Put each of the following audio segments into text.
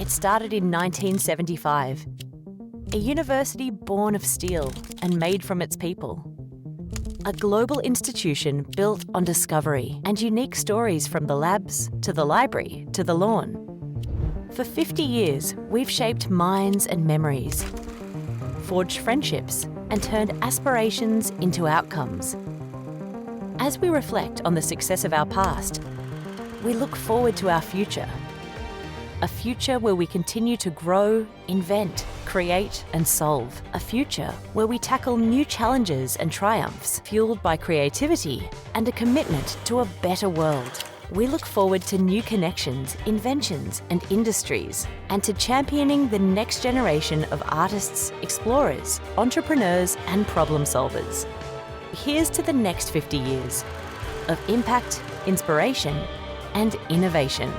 It started in 1975. A university born of steel and made from its people. A global institution built on discovery and unique stories from the labs to the library to the lawn. For 50 years, we've shaped minds and memories, forged friendships, and turned aspirations into outcomes. As we reflect on the success of our past, we look forward to our future. A future where we continue to grow, invent, create, and solve. A future where we tackle new challenges and triumphs, fueled by creativity and a commitment to a better world. We look forward to new connections, inventions, and industries, and to championing the next generation of artists, explorers, entrepreneurs, and problem solvers. Here's to the next 50 years of impact, inspiration, and innovation.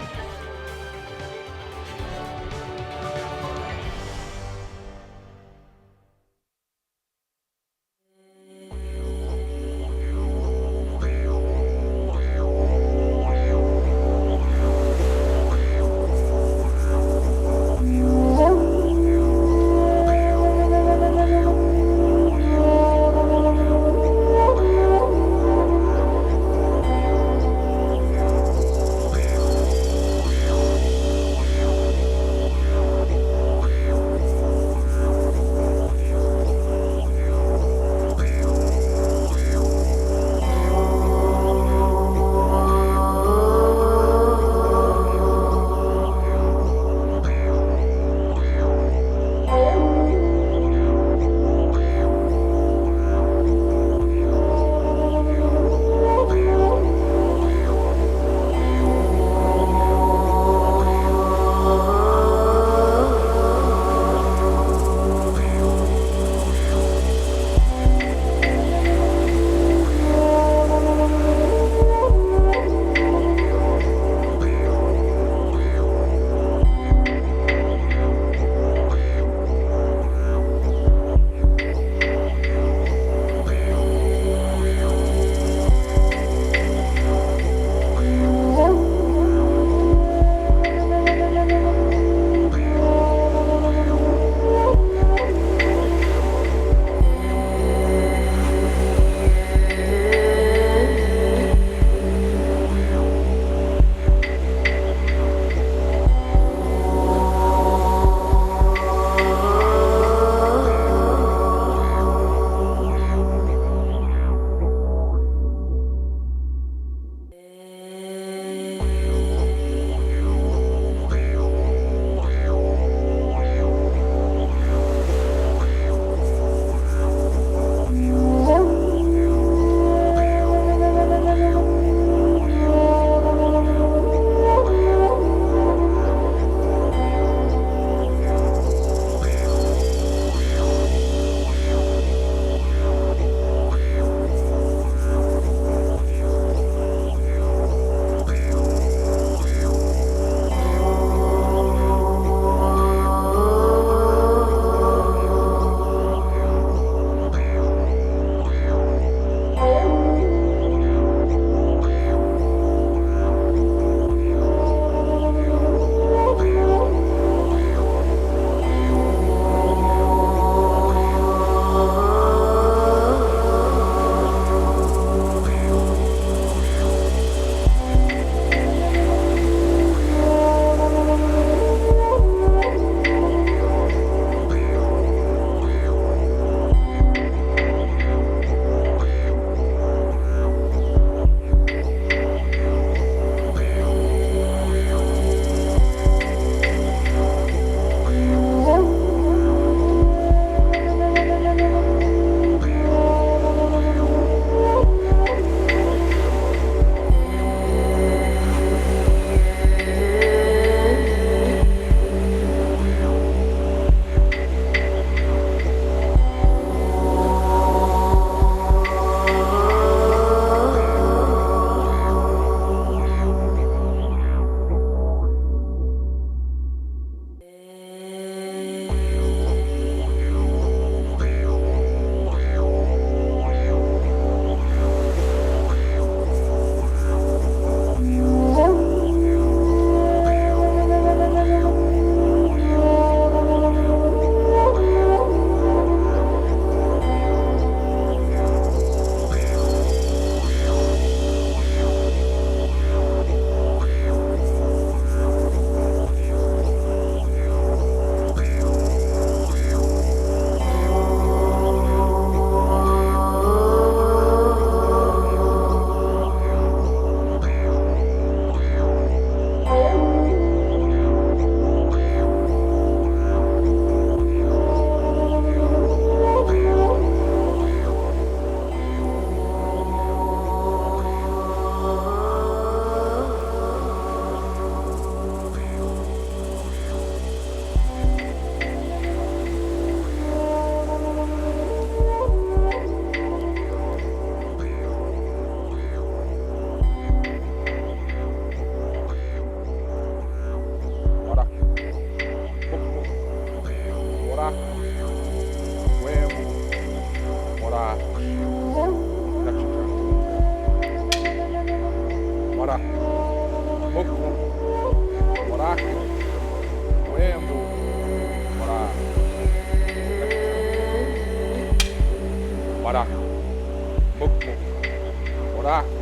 Moraki,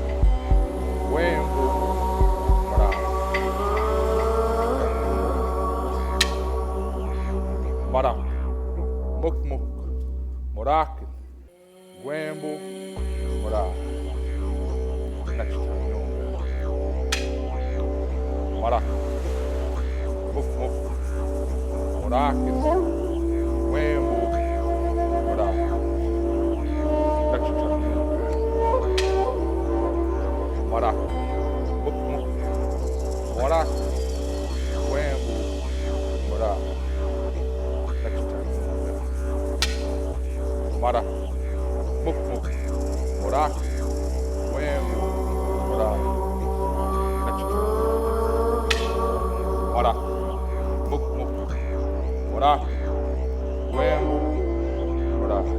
Wembu, Moraki, Marak, Muk Muk, Moraki, Wembu, Moraki. Next time, no. Marak, Muk Muk, Moraki, Wembu, Moraki. Next time, no. Marak, Muk Muk, Moraki, Wembu, Moraki. Next time, no. Marak, Muk Muk, Moraki, Wembu, Moraki. Next time. Marak, Muk Muk, Moraki, Wembu, Moraki.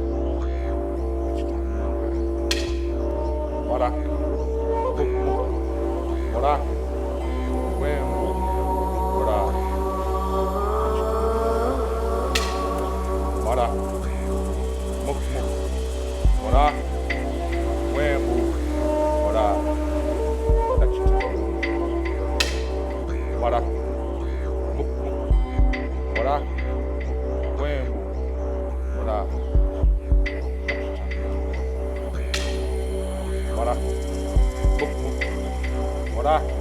Next time. Marak, Muk Muk, Moraki, Wembu, Moraki. Marak, Muk Muk, Moraki, Wembu, Moraki. Next time. Marak, Muk Muk, Moraki, Wembu, Moraki. Marak, Muk Muk, Moraki,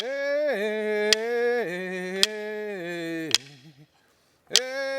Hey, hey,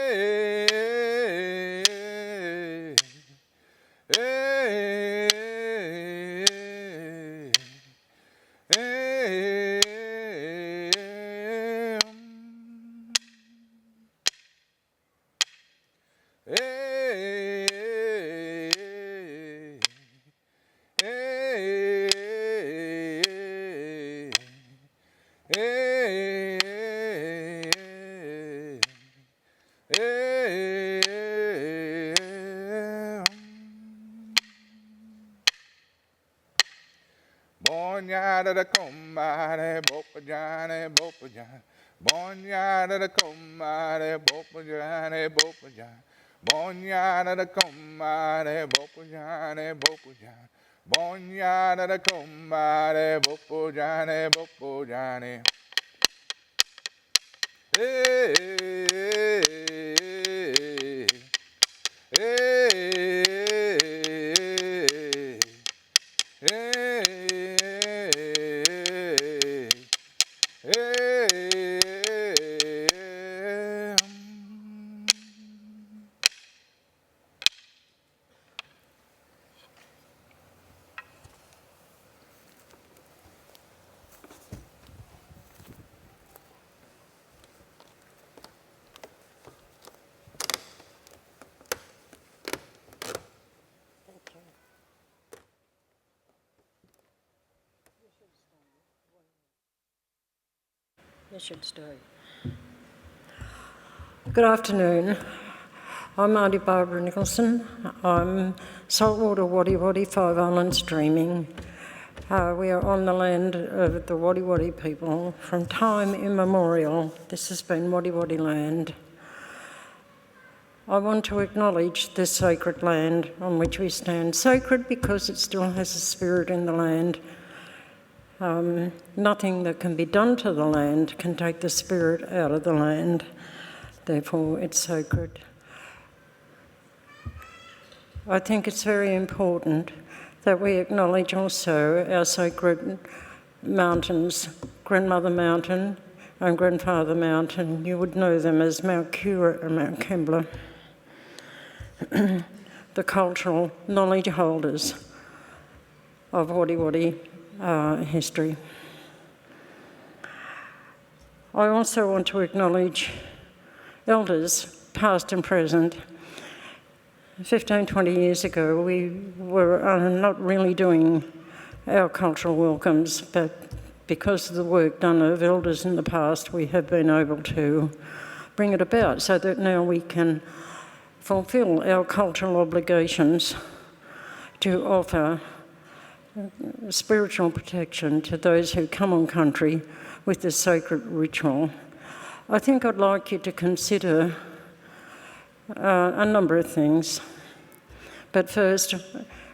Bonyada da comare, bopajane, bopajane. Bonyada da comare, bopajane, bopajane. Bonyada da comare, bopajane, bopajane. Bonyada da comare, bopajane, bopajane. Hey, hey, hey, You should stay. Good afternoon. I'm Auntie Barbara Nicholson. I'm Saltwater Wadi Wadi, Five Islands Dreaming. We are on the land of the Wadi Wadi people from time immemorial. This has been Wadi Wadi land. I want to acknowledge this sacred land on which we stand. Sacred because it still has a spirit in the land. Nothing that can be done to the land can take the spirit out of the land. Therefore, it's sacred. I think it's very important that we acknowledge also our sacred mountains, Grandmother Mountain and Grandfather Mountain. You would know them as Mount Cura and Mount Kembla. The cultural knowledge holders of Wadi Wadi history. I also want to acknowledge elders, past and present. 15, 20 years ago, we were not really doing our cultural welcomes, but because of the work done of elders in the past, we have been able to bring it about so that now we can fulfil our cultural obligations to offer spiritual protection to those who come on country with this sacred ritual. I think I'd like you to consider a number of things. But first,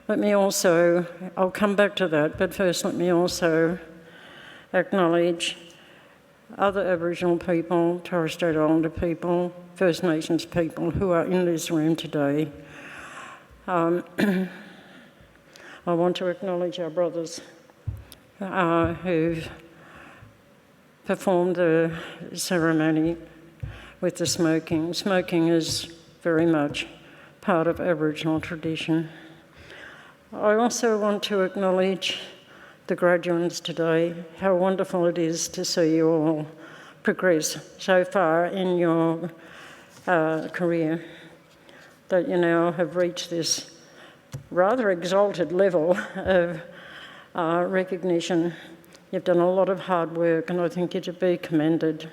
I'll come back to that, but first let me also acknowledge other Aboriginal people, Torres Strait Islander people, First Nations people who are in this room today. I want to acknowledge our brothers who've performed the ceremony with the smoking. Smoking is very much part of Aboriginal tradition. I also want to acknowledge the graduates today, how wonderful it is to see you all progress so far in your career, that you now have reached this rather exalted level of recognition. You've done a lot of hard work and I think you're to be commended.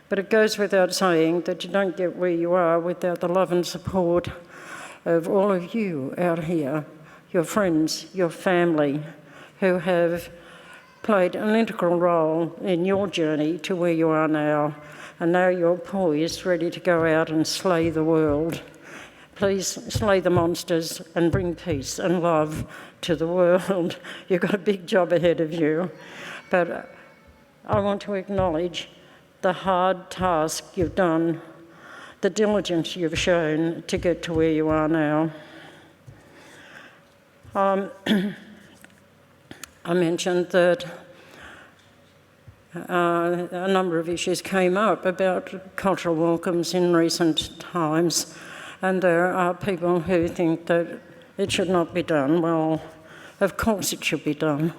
But it goes without saying that you don't get where you are without the love and support of all of you out here, your friends, your family, who have played an integral role in your journey to where you are now. And now you're poised, ready to go out and slay the world. Please slay the monsters and bring peace and love to the world. You've got a big job ahead of you. But I want to acknowledge the hard task you've done, the diligence you've shown to get to where you are now. I mentioned that a number of issues came up about cultural welcomes in recent times, and there are people who think that it should not be done. Well, of course it should be done.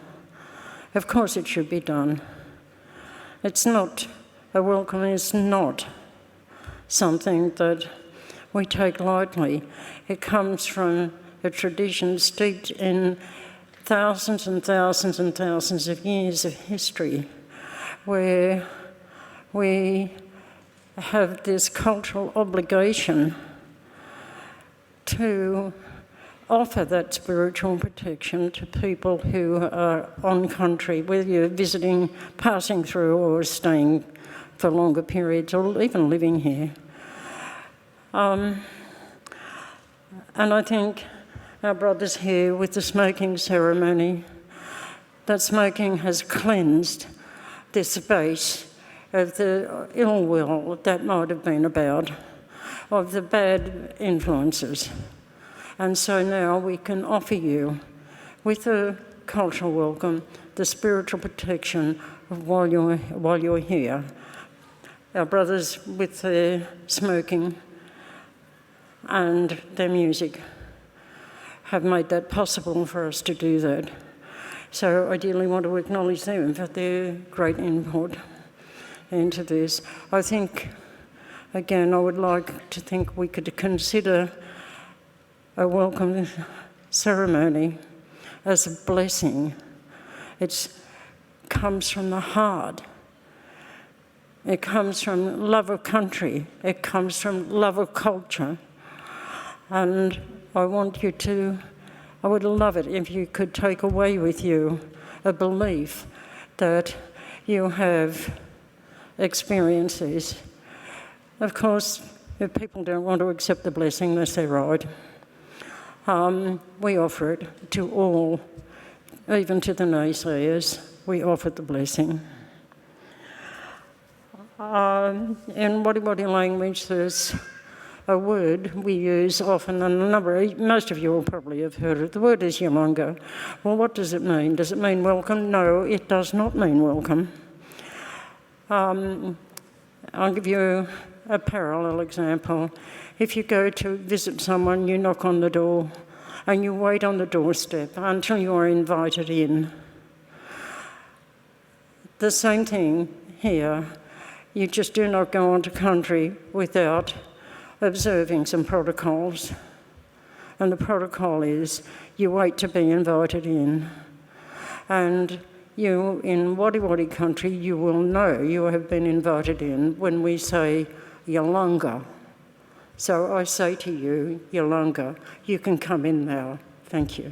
Of course it should be done. A welcome is not something that we take lightly. It comes from a tradition steeped in thousands and thousands and thousands of years of history, where we have this cultural obligation to offer that spiritual protection to people who are on country, whether you're visiting, passing through, or staying for longer periods, or even living here. And I think our brothers here with the smoking ceremony, that smoking has cleansed this space of the ill will that might have been about, of the bad influences. And so now we can offer you, with a cultural welcome, the spiritual protection of while you're here. Our brothers with their smoking and their music have made that possible for us to do that. So I dearly want to acknowledge them for their great input into this. I think, again, I would like to think we could consider a welcome ceremony as a blessing. It comes from the heart. It comes from love of country. It comes from love of culture. And I would love it if you could take away with you a belief that you have experiences. Of course, if people don't want to accept the blessing, that's their right. We offer it to all, even to the naysayers. We offer the blessing. In Wadi language, there's a word we use often, and most of you will probably have heard it. The word is Yolanga. Well, what does it mean? Does it mean welcome? No, it does not mean welcome. I'll give you a parallel example. If you go to visit someone, you knock on the door and you wait on the doorstep until you are invited in. The same thing here. You just do not go onto country without observing some protocols. And the protocol is you wait to be invited in. And you, in Wadi country, you will know you have been invited in when we say Yolanga. So I say to you, Yolanga, you can come in now. Thank you.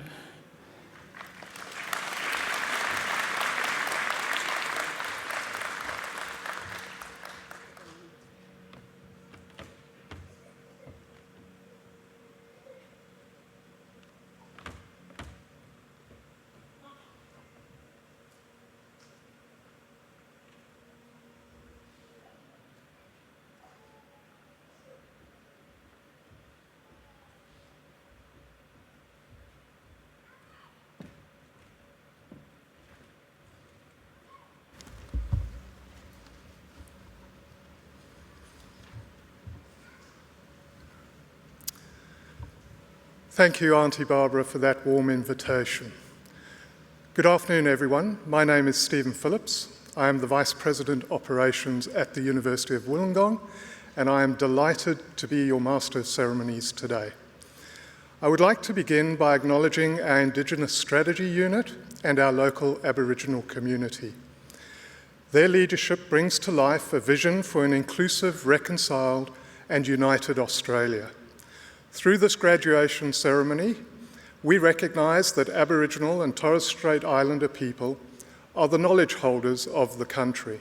Thank you, Auntie Barbara, for that warm invitation. Good afternoon, everyone. My name is Stephen Phillips. I am the Vice President Operations at the University of Wollongong, and I am delighted to be your Master of Ceremonies today. I would like to begin by acknowledging our Indigenous Strategy Unit and our local Aboriginal community. Their leadership brings to life a vision for an inclusive, reconciled, and united Australia. Through this graduation ceremony, we recognise that Aboriginal and Torres Strait Islander people are the knowledge holders of the country.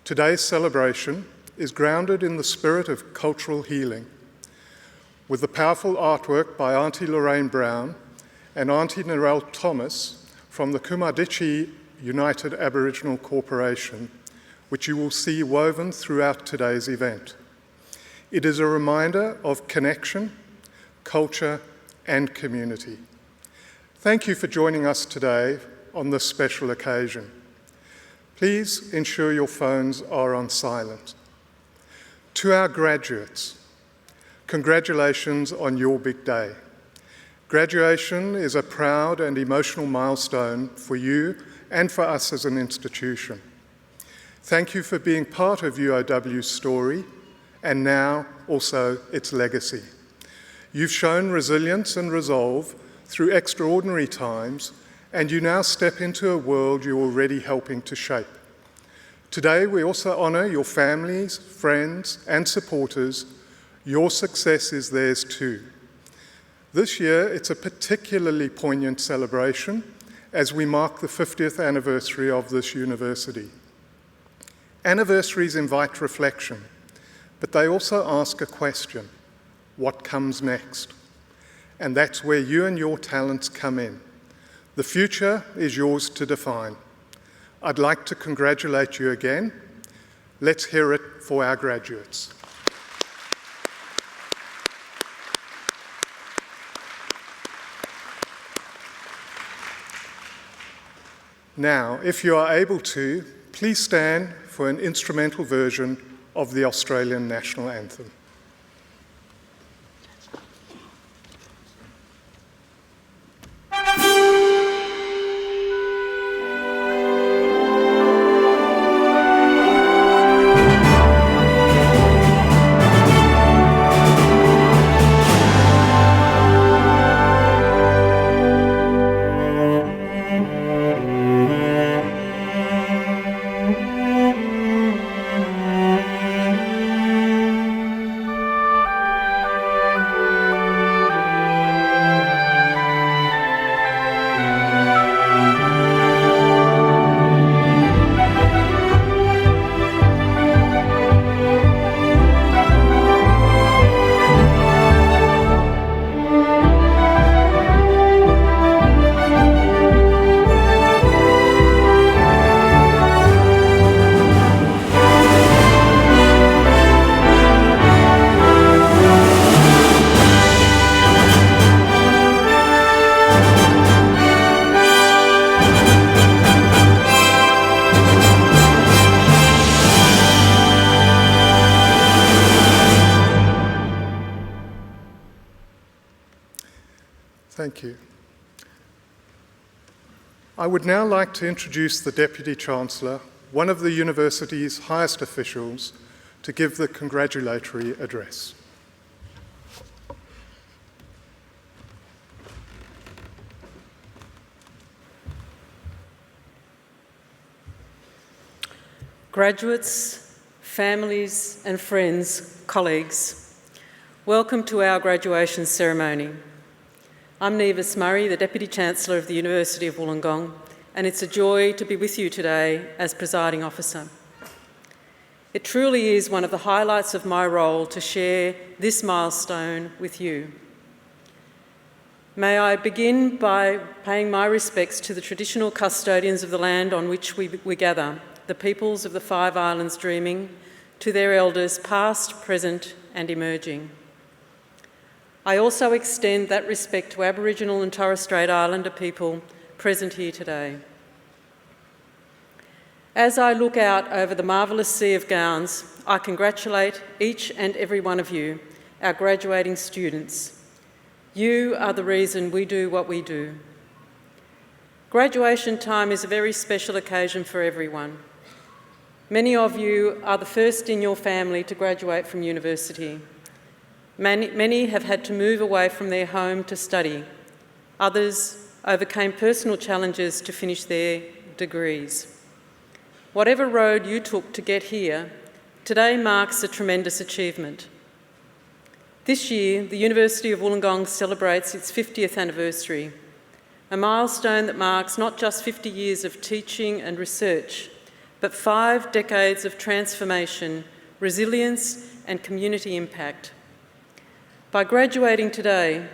Today's celebration is grounded in the spirit of cultural healing, with the powerful artwork by Auntie Lorraine Brown and Auntie Narelle Thomas from the Kumardichi United Aboriginal Corporation, which you will see woven throughout today's event. It is a reminder of connection, culture, and community. Thank you for joining us today on this special occasion. Please ensure your phones are on silent. To our graduates, congratulations on your big day. Graduation is a proud and emotional milestone for you and for us as an institution. Thank you for being part of UOW's story and now also its legacy. You've shown resilience and resolve through extraordinary times, and you now step into a world you're already helping to shape. Today, we also honour your families, friends, and supporters. Your success is theirs too. This year, it's a particularly poignant celebration as we mark the 50th anniversary of this university. Anniversaries invite reflection, but they also ask a question: what comes next? And that's where you and your talents come in. The future is yours to define. I'd like to congratulate you again. Let's hear it for our graduates. Now, if you are able to, please stand for an instrumental version of the Australian National Anthem. Thank you. I would now like to introduce the Deputy Chancellor, one of the university's highest officials, to give the congratulatory address. Graduates, families and friends, colleagues, welcome to our graduation ceremony. I'm Nevis Murray, the Deputy Chancellor of the University of Wollongong, and it's a joy to be with you today as Presiding Officer. It truly is one of the highlights of my role to share this milestone with you. May I begin by paying my respects to the traditional custodians of the land on which we gather, the peoples of the Five Islands Dreaming, to their elders past, present and emerging. I also extend that respect to Aboriginal and Torres Strait Islander people present here today. As I look out over the marvellous sea of gowns, I congratulate each and every one of you, our graduating students. You are the reason we do what we do. Graduation time is a very special occasion for everyone. Many of you are the first in your family to graduate from university. Many have had to move away from their home to study. Others overcame personal challenges to finish their degrees. Whatever road you took to get here, today marks a tremendous achievement. This year, the University of Wollongong celebrates its 50th anniversary, a milestone that marks not just 50 years of teaching and research, but 5 decades of transformation, resilience and community impact. By graduating today,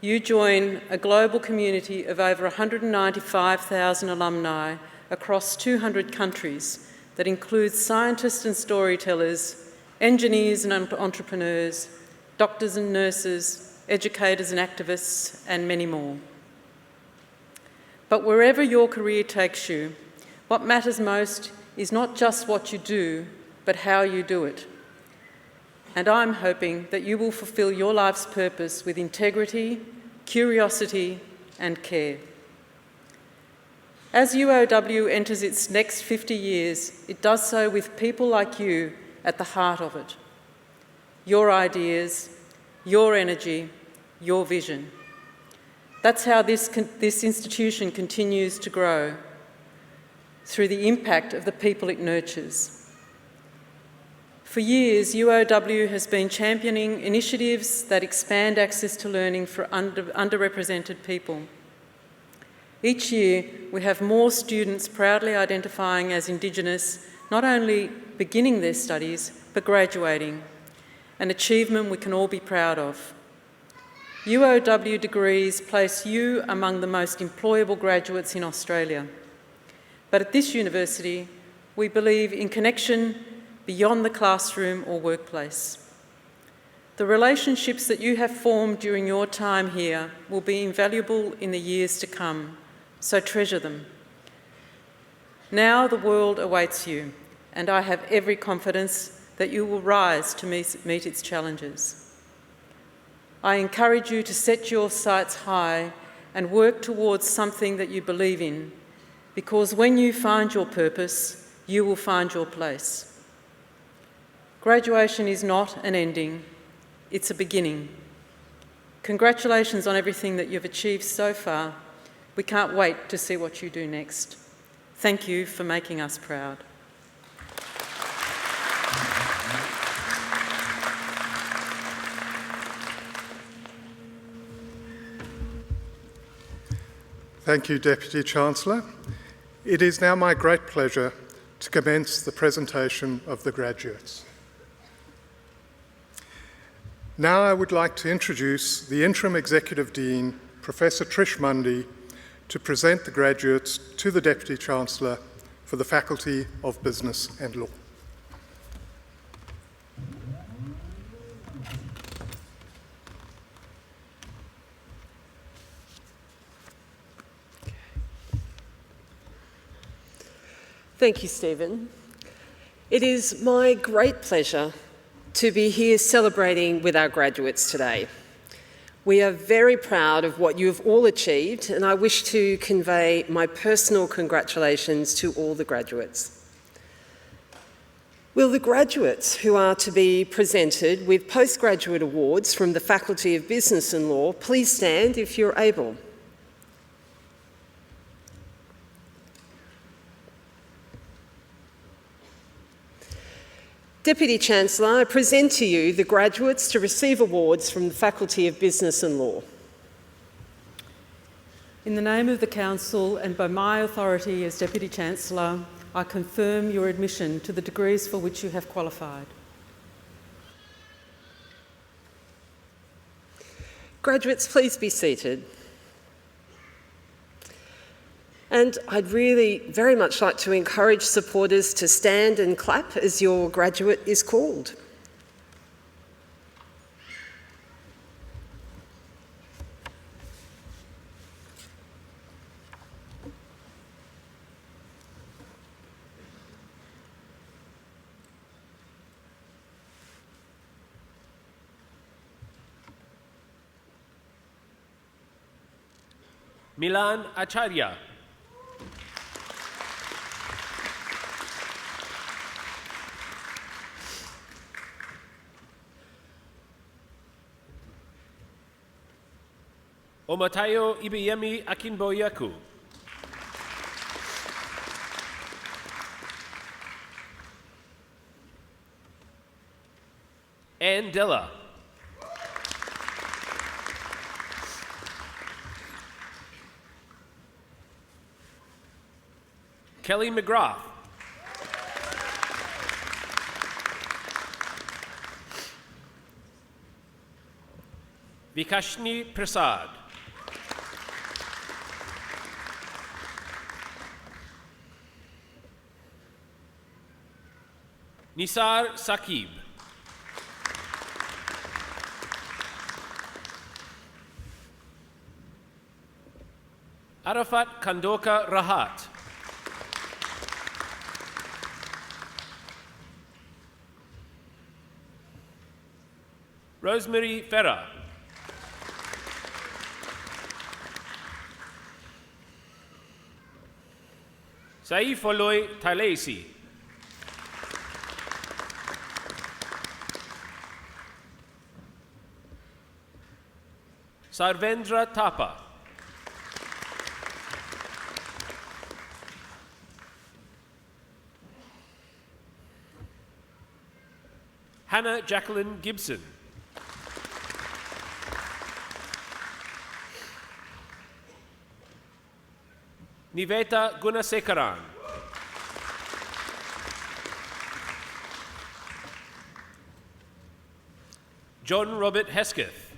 you join a global community of over 195,000 alumni across 200 countries that includes scientists and storytellers, engineers and entrepreneurs, doctors and nurses, educators and activists, and many more. But wherever your career takes you, what matters most is not just what you do, but how you do it. And I'm hoping that you will fulfil your life's purpose with integrity, curiosity, and care. As UOW enters its next 50 years, it does so with people like you at the heart of it. Your ideas, your energy, your vision. That's how this institution continues to grow, through the impact of the people it nurtures. For years, UOW has been championing initiatives that expand access to learning for underrepresented people. Each year, we have more students proudly identifying as Indigenous, not only beginning their studies, but graduating, an achievement we can all be proud of. UOW degrees place you among the most employable graduates in Australia. But at this university, we believe in connection beyond the classroom or workplace. The relationships that you have formed during your time here will be invaluable in the years to come, so treasure them. Now the world awaits you, and I have every confidence that you will rise to meet its challenges. I encourage you to set your sights high and work towards something that you believe in, because when you find your purpose, you will find your place. Graduation is not an ending, it's a beginning. Congratulations on everything that you've achieved so far. We can't wait to see what you do next. Thank you for making us proud. Thank you, Deputy Chancellor. It is now my great pleasure to commence the presentation of the graduates. Now I would like to introduce the Interim Executive Dean, Professor Trish Mundy, to present the graduates to the Deputy Chancellor for the Faculty of Business and Law. Thank you, Stephen. It is my great pleasure to be here celebrating with our graduates today. We are very proud of what you have all achieved, and I wish to convey my personal congratulations to all the graduates. Will the graduates who are to be presented with postgraduate awards from the Faculty of Business and Law please stand if you're able? Deputy Chancellor, I present to you the graduates to receive awards from the Faculty of Business and Law. In the name of the Council and by my authority as Deputy Chancellor, I confirm your admission to the degrees for which you have qualified. Graduates, please be seated. And I'd really very much like to encourage supporters to stand and clap as your graduate is called. Milan Acharya. Omatayo Ibiyemi Akinboyaku. Ann Della. Kelly McGrath. Vikashni Prasad. Nisar Saqib. Arafat Kandoka Rahat. Rosemary Ferrer. Saifoloi Talesi. Sarvendra Thapa. Hannah Jacqueline Gibson. Niveta Gunasekaran. John Robert Hesketh.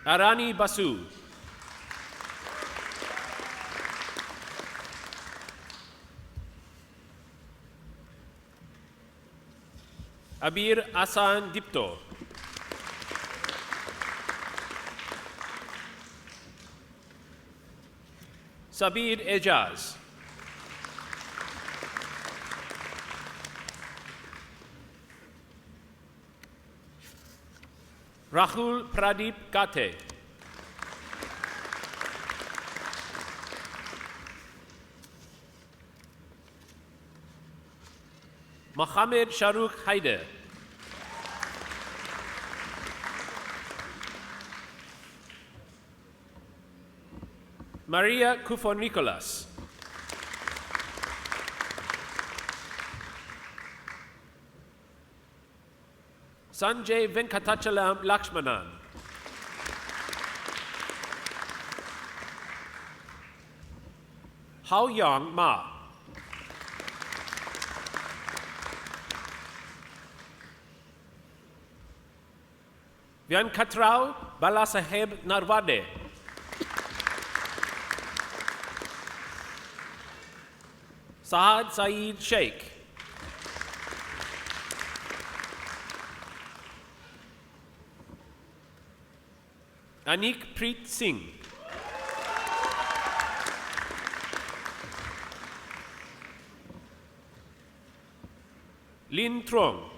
Arani Basu. Abir Asan Dipto. Sabir Ejaz. Rahul Pradeep Kate. Mohammed Shahrukh Haider. Maria Kufo-Nicolas. Sanjay Venkatachalam Lakshmanan. Hao Yang Ma. Venkatrao Balasaheb Narvade. Saad Saeed Sheikh. Anik Preet Singh. Lin Trong.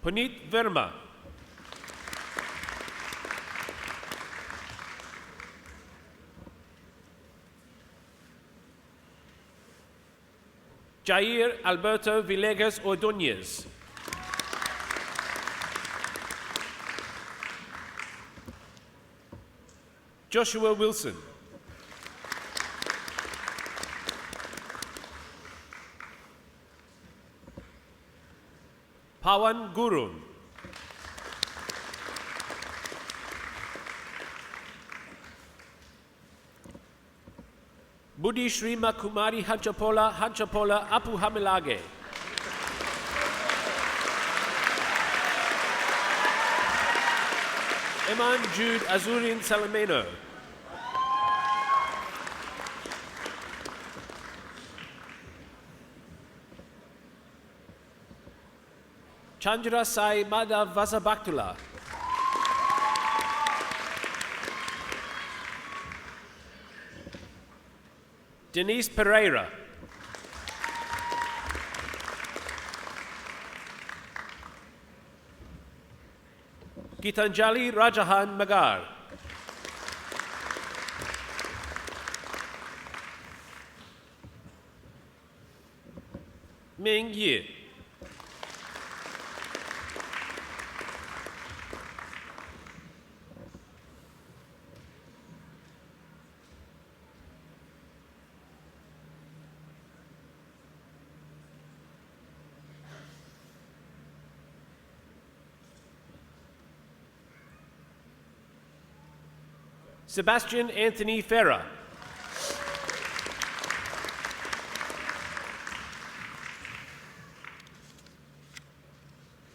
Puneet Verma. Jair Alberto Villegas Ordóñez. Joshua Wilson. Pawan Gurun. Budi Shrima Kumari Hanchapola Apu Hamilage. Eman Jude Azurin Salameno. Chandra Sai Madhav Vasabaktula. Denise Pereira. Gitanjali Rajahan Magar. Ming Yi. Sebastian Anthony Ferrer.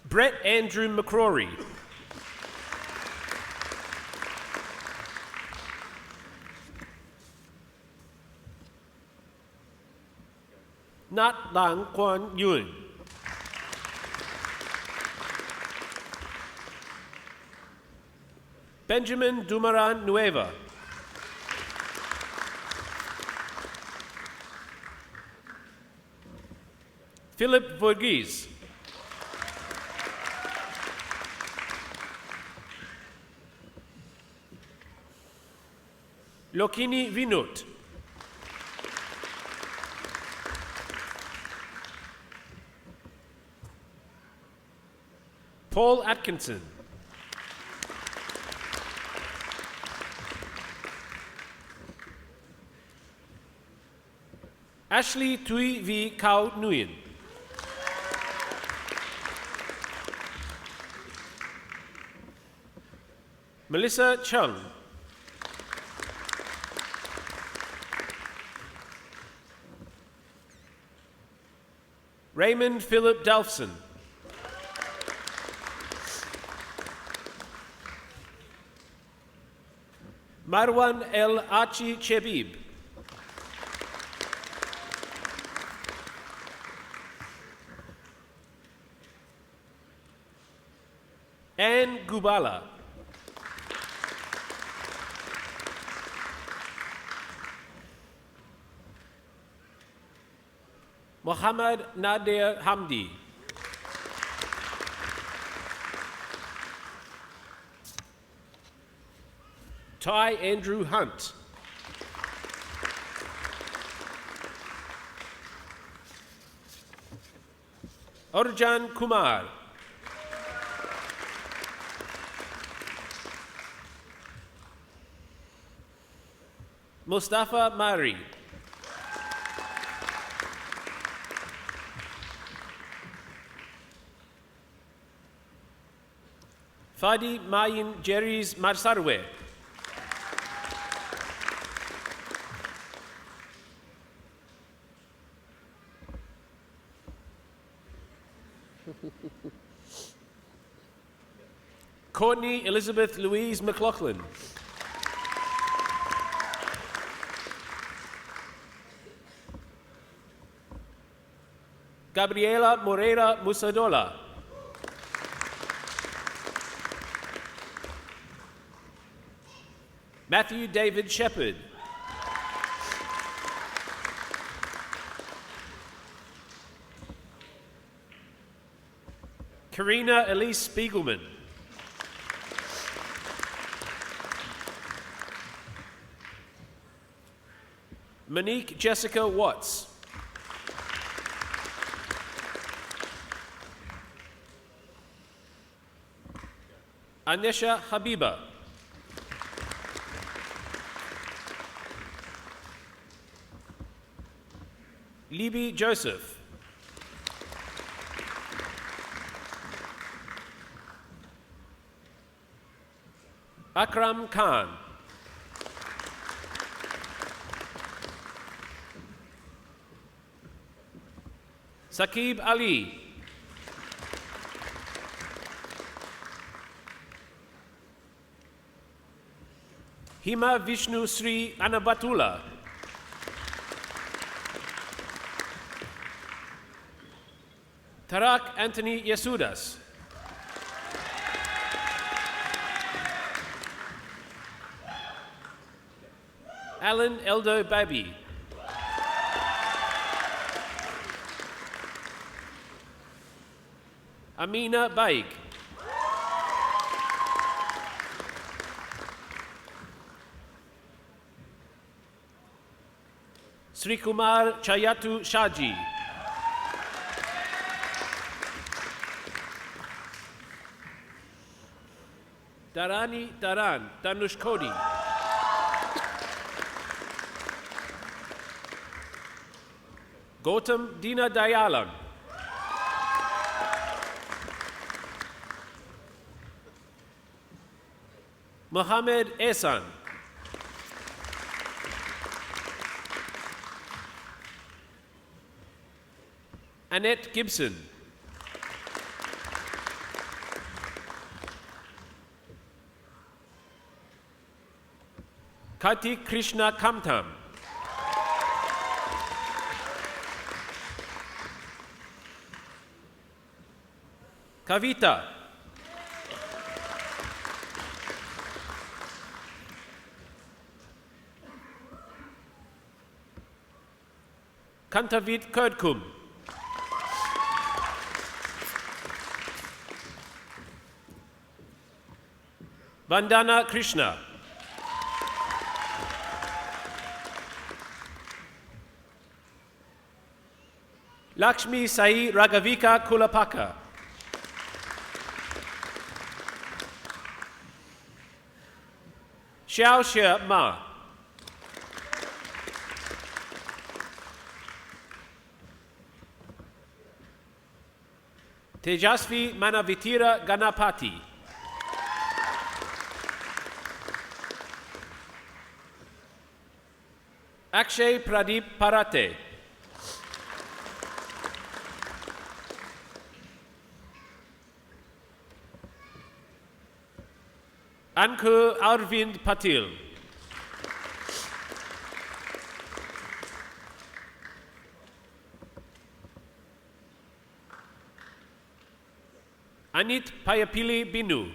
Brett Andrew McCrory. Nat Lang Quan Yun. Benjamin Dumaran Nueva. Philip Voorgis. Lokini Vinut. Paul Atkinson. Ashley Tui V. Kau Nguyen. Melissa Chung. Raymond Philip Dalfson. Marwan El Achi Chebib. Anne Gubala. Mohammad Nadir Hamdi. Ty Andrew Hunt. Arjan Kumar. Mustafa Mari. Fadi Mayin Jerry's Marsarwe. Courtney Elizabeth Louise McLaughlin. Gabriela Moreira Musadola. Matthew David Shepherd. Karina Elise Spiegelman. Monique Jessica Watts. Anisha Habiba. Libby Joseph. Akram Khan. Saqib Ali. Hima Vishnu Sri Anabatula. Tarak Anthony Yasudas. Alan Eldo Babi. Amina Baig. Sri Kumar Chayatu Shaji. Darani Daran Danush Kodi. Gautam Dina Dayalan. Mohammed Ehsan. Annette Gibson. Kartik Krishna Kamtam. Kavita. Kantavit Ködkum. Vandana Krishna. Lakshmi Sai Raghavika Kulapaka. Xiao Xie Ma. Tejasvi Manavitira Ganapati. Akshay Pradeep Parate. Ankur Arvind Patil. Anit Payapili Binu.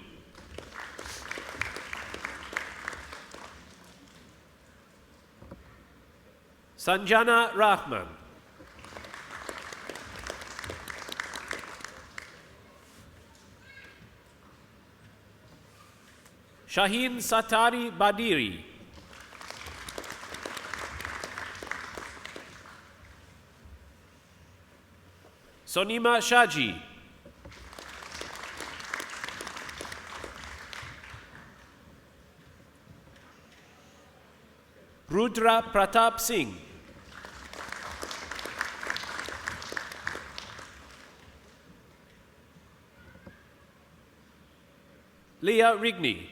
Sanjana Rahman. Shaheen Satari Badiri. Sonima Shaji. Rudra Pratap Singh. Leah Rigney.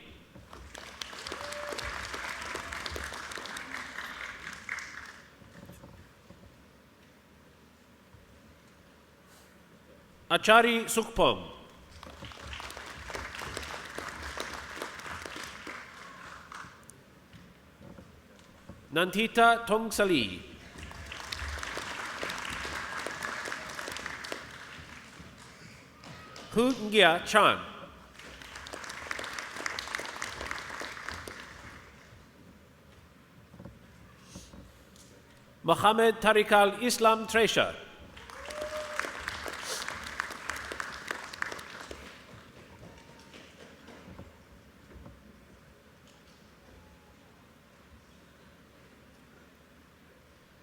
Achari Sukhpong. Nantita Tongsali. Hu Ngia Chan. Mohammed Tariq al-Islam Tresha.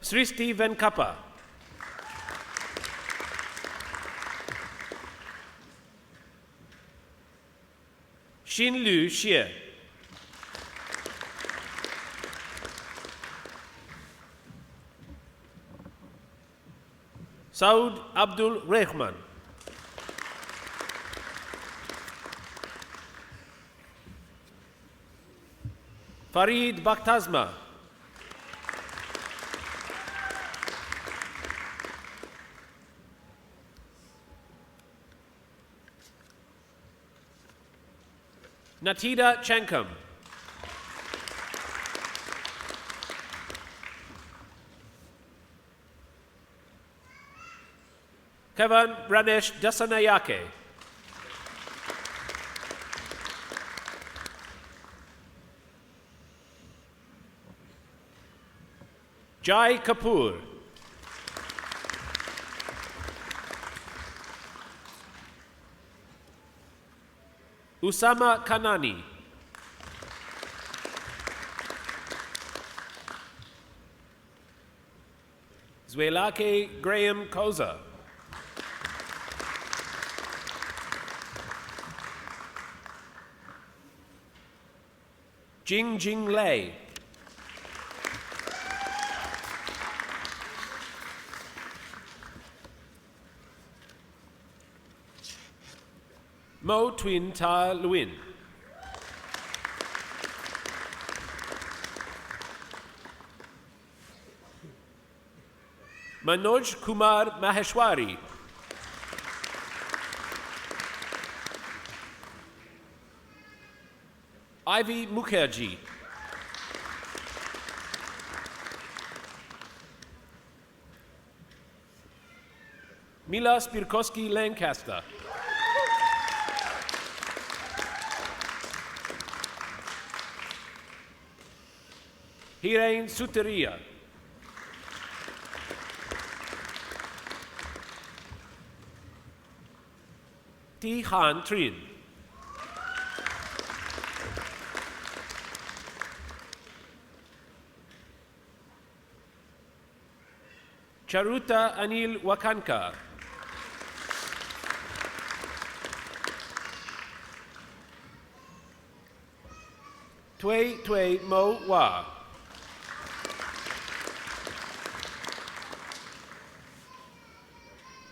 Sristi Venkappa. Xin Lu Xie. Saud Abdul Rehman. Farid Bakhtazma. Natida Chankam. Kevan Ranesh Dasanayake. Jai Kapoor. Usama Kanani. Zwelake Graham Koza. Jing Jing Lei. Mo Twin Ta Luin. Manoj Kumar Maheshwari. Ivy Mukherjee. Mila Spirkowski Lancaster. Hiren Suteria. T. Han Trin. Charuta Anil Wakanka. Tway Tway Mo Wa.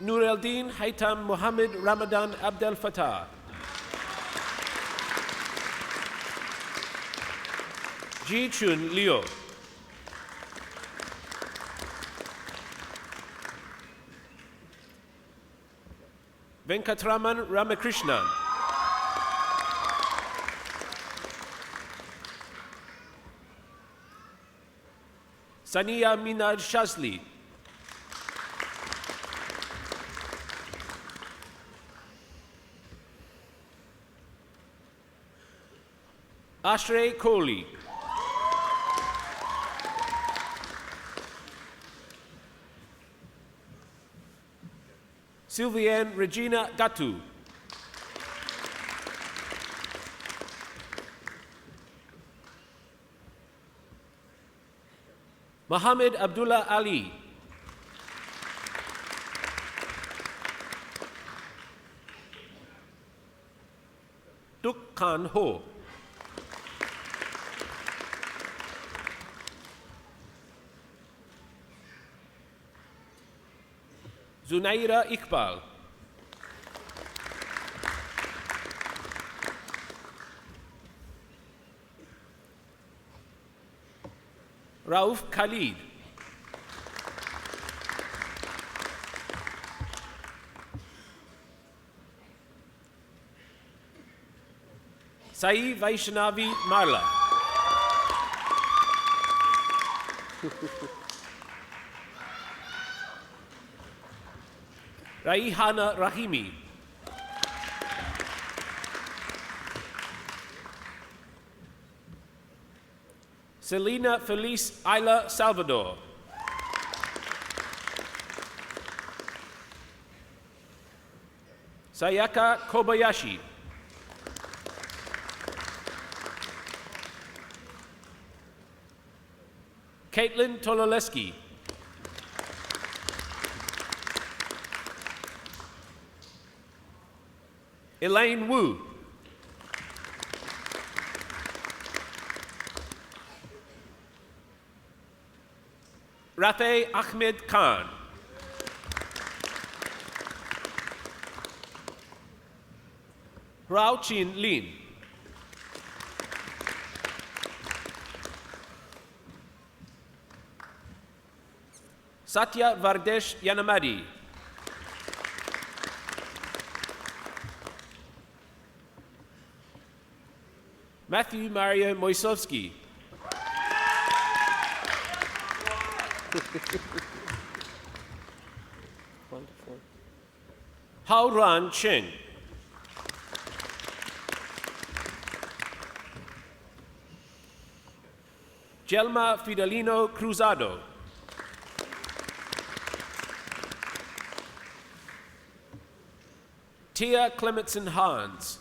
Nureldin Haitam Mohammed Ramadan Abdel Fattah. Ji Chun Liu. Venkatraman Ramakrishnan. Sania Minaj Shazli. Ashray Kohli. Sylviane Regina Datu. Mohammed Abdullah Ali. Duk Khan Ho. Zunaira Iqbal. Rauf Khalid. Sai Vaishnavi Marla. Raihana Rahimi. Selena Felice Isla Salvador. Sayaka Kobayashi. Caitlin Tololeski. Elaine Wu. Rafe Ahmed Khan. Rao Chin Lin. Satya Vardesh Yanamadi. Matthew Mario Moisovsky. Wonderful. Hao Ran Cheng. Gelma Fidelino Cruzado. Tia Clementson Hans.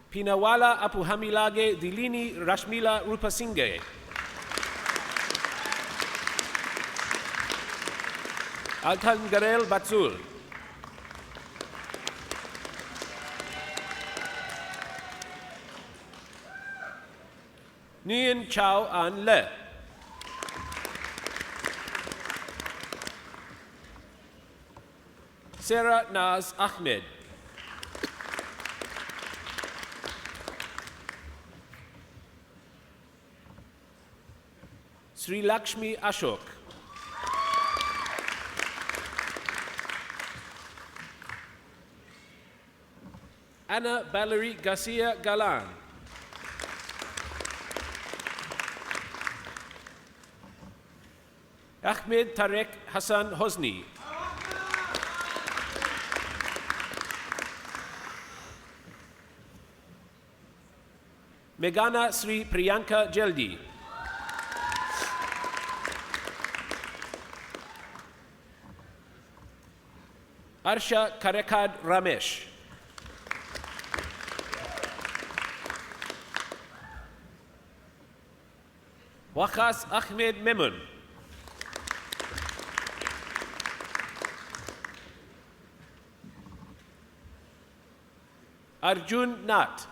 Pinawala Apuhamilage Dilini Rashmila Rupasinghe. Altan Garel Batsul. Nguyen Chao An Le. Sarah Naz Ahmed. Sri Lakshmi Ashok. Anna Valerie Garcia Galan. Ahmed Tarek Hassan Hosni. Meghana Sri Priyanka Jeldi. Arsha Karekad Ramesh. Waqas Ahmed Memon. Arjun Nath.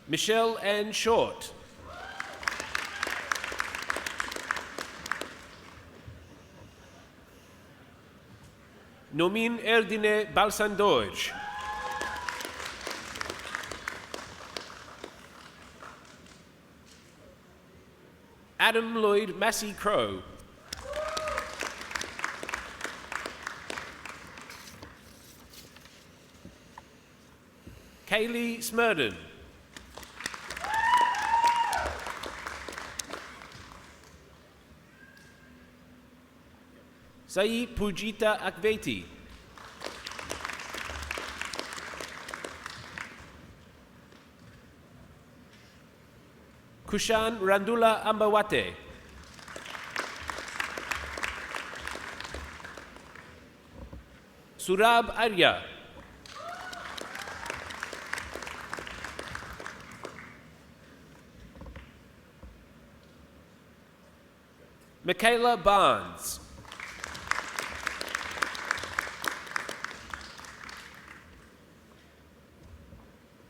Michelle Ann Short. Nomin Erdine Balsandoij. Adam Lloyd Massey Crow. Kaylee Smurden. Sai Pujita Akveti. Kushan Randula Ambawate. Surab Arya. Michaela Barnes.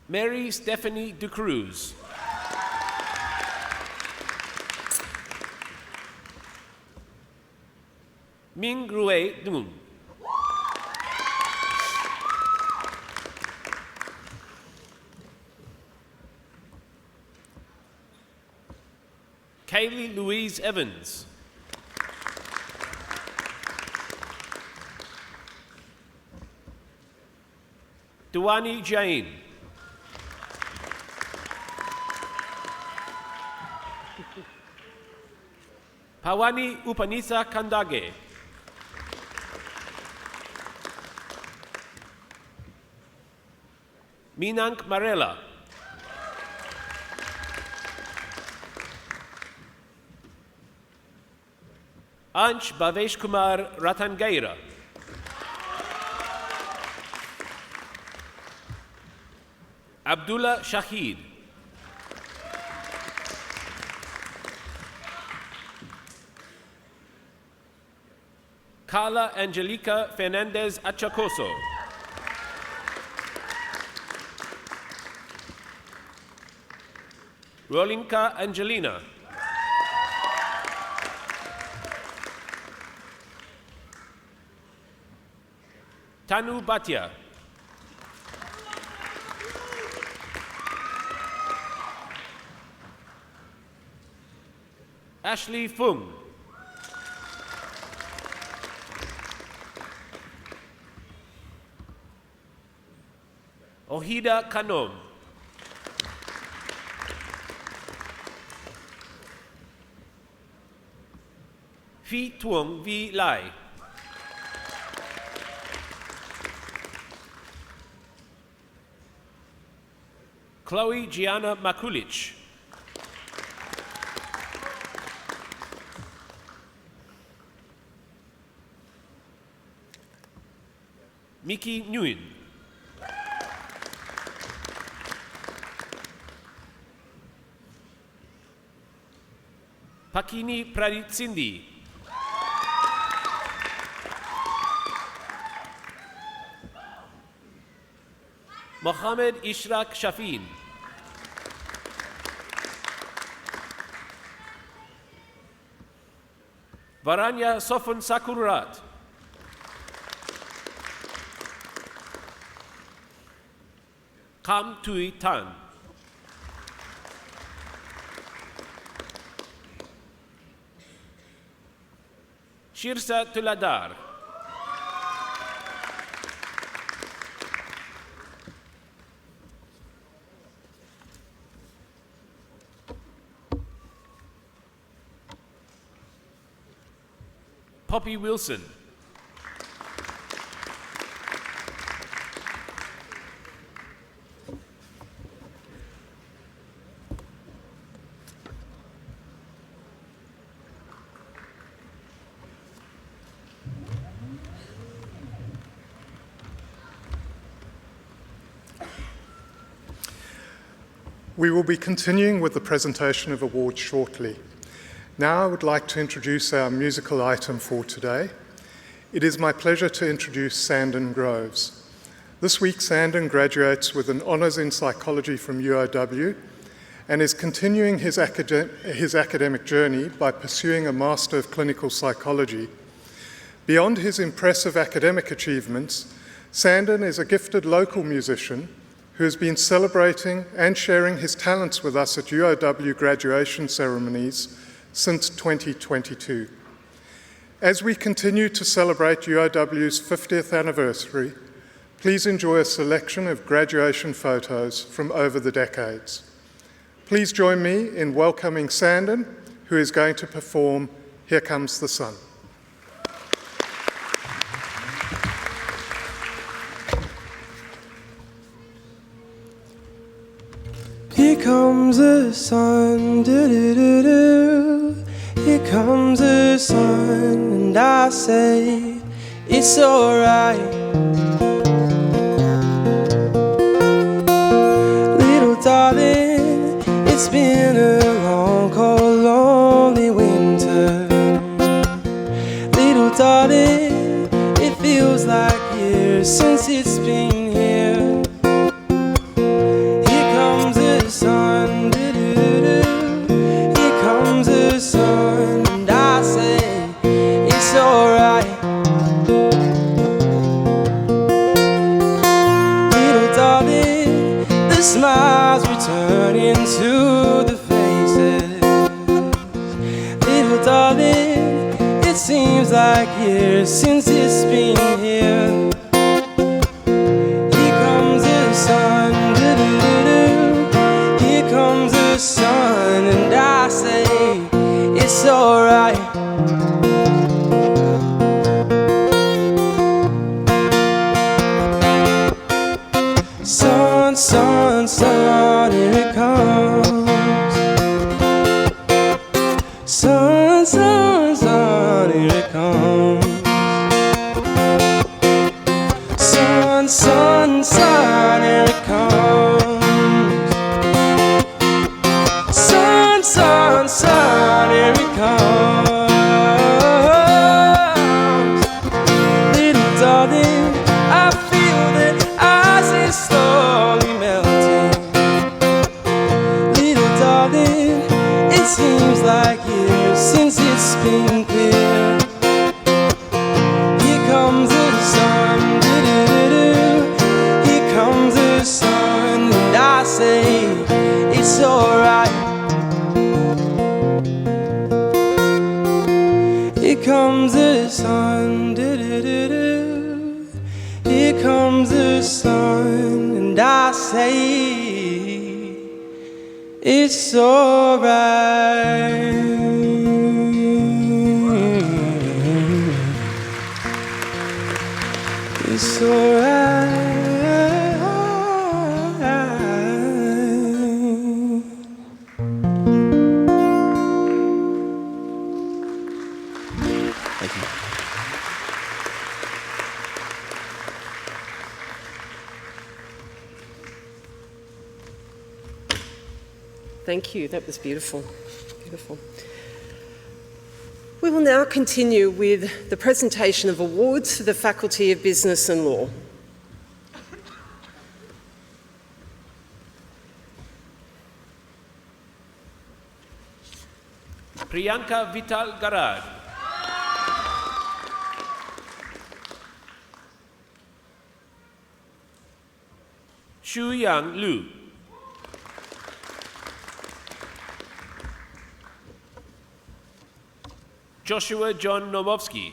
Mary Stephanie DeCruz. Ming Rue Dung. Kaylee Louise Evans. Duani Jain. Pawani Upanisa Kandage. Minank Marela. Ansh Bhavesh Kumar Ratangaira. Abdullah Shahid. Carla Angelica Fernandez Achacoso. Rolinka Angelina. Tanu Bhatia. Ashley Fung. Ohida Kanom. Phi Tuong Vi Lai. Chloe Gianna Makulich. Miki Nguyen. Pakini Praditsindi. Mohammed Ishraq Shafin. Varanya Sofun Sakurat. Kam Tui Tan. Shirsa Tuladar. Poppy Wilson. We will be continuing with the presentation of awards shortly. Now I would like to introduce our musical item for today. It is my pleasure to introduce Sandon Groves. This week, Sandon graduates with an Honours in Psychology from UOW and is continuing his academic journey by pursuing a Master of Clinical Psychology. Beyond his impressive academic achievements, Sandon is a gifted local musician who has been celebrating and sharing his talents with us at UOW graduation ceremonies since 2022. As we continue to celebrate UOW's 50th anniversary, please enjoy a selection of graduation photos from over the decades. Please join me in welcoming Sandon, who is going to perform Here Comes the Sun. Here comes the sun, do-do-do-do. Here comes the sun, and I say it's alright. Little darling, it's been a long, cold, lonely winter. Little darling, it feels like years since it's been here. Here comes the sun, do-do-do-do. Here comes the sun, and I say it's alright. Little darling, the smiles returning to the faces. Little darling, it seems like years since it's been here. Here comes the sun, do-do-do-do. Here comes the sun, and I say it's alright. Sun, sun, sun, here it comes. Sun, sun, sun, here it comes. Sun, sun, sun, here it comes. Sun, sun, sun, here it comes. Little darling, I feel that ice is slowly melting. Little darling, it seems like years since it's been clear. Here comes the sun, do-do-do-do. Here comes the sun, and I say it's alright. Here comes the sun, do-do-do-do. Here comes the sun, and I say it's alright. It's alright. Thank you. Thank you. That was beautiful. Beautiful. We will now continue with the presentation of awards for the Faculty of Business and Law. Priyanka Vital Garad. Shu Yang Lu. Joshua John Nomovsky.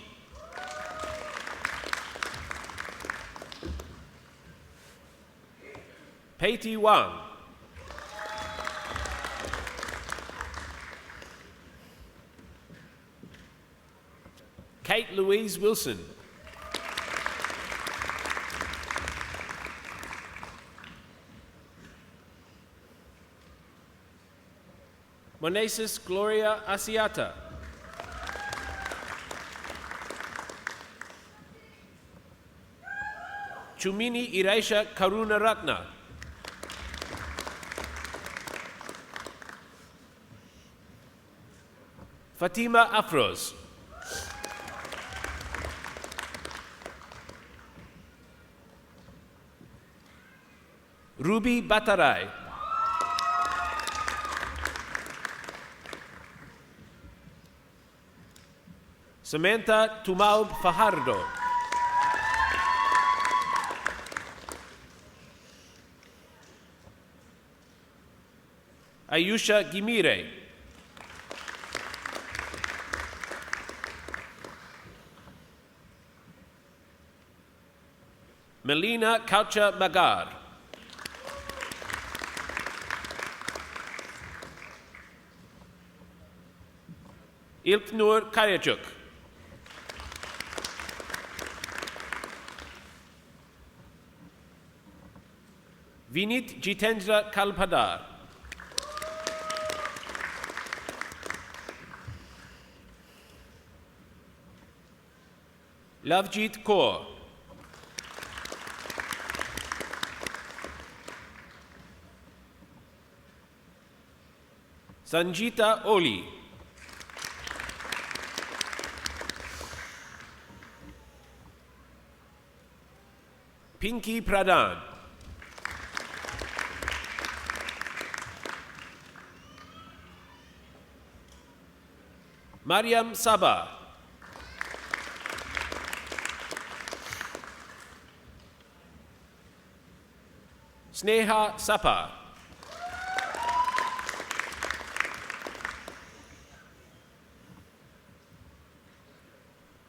Pei Wang. Kate Louise Wilson. Monesis Gloria Asiata. Chumini Iraisha Karunaratna. Fatima Afroz. Ruby Batarai. Samantha Tumaub Fajardo. Ayusha Gimire. Melina Coucha Magar. Ilknur Karyachuk. Vinit Jitendra Kalpadar. Lavjit Kaur. Sanjita Oli. Pinky Pradhan. Mariam Sabah. Sneha Sapa.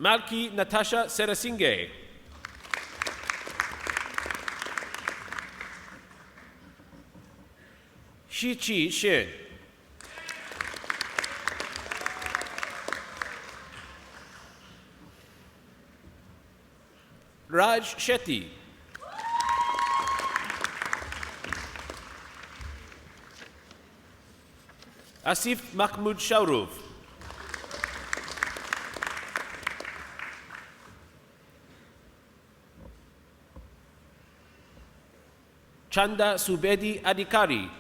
Malki Natasha Serasinge. Shichi Shin. Raj Shetty. Asif Mahmoud Shaurov. Chanda Subedi Adhikari.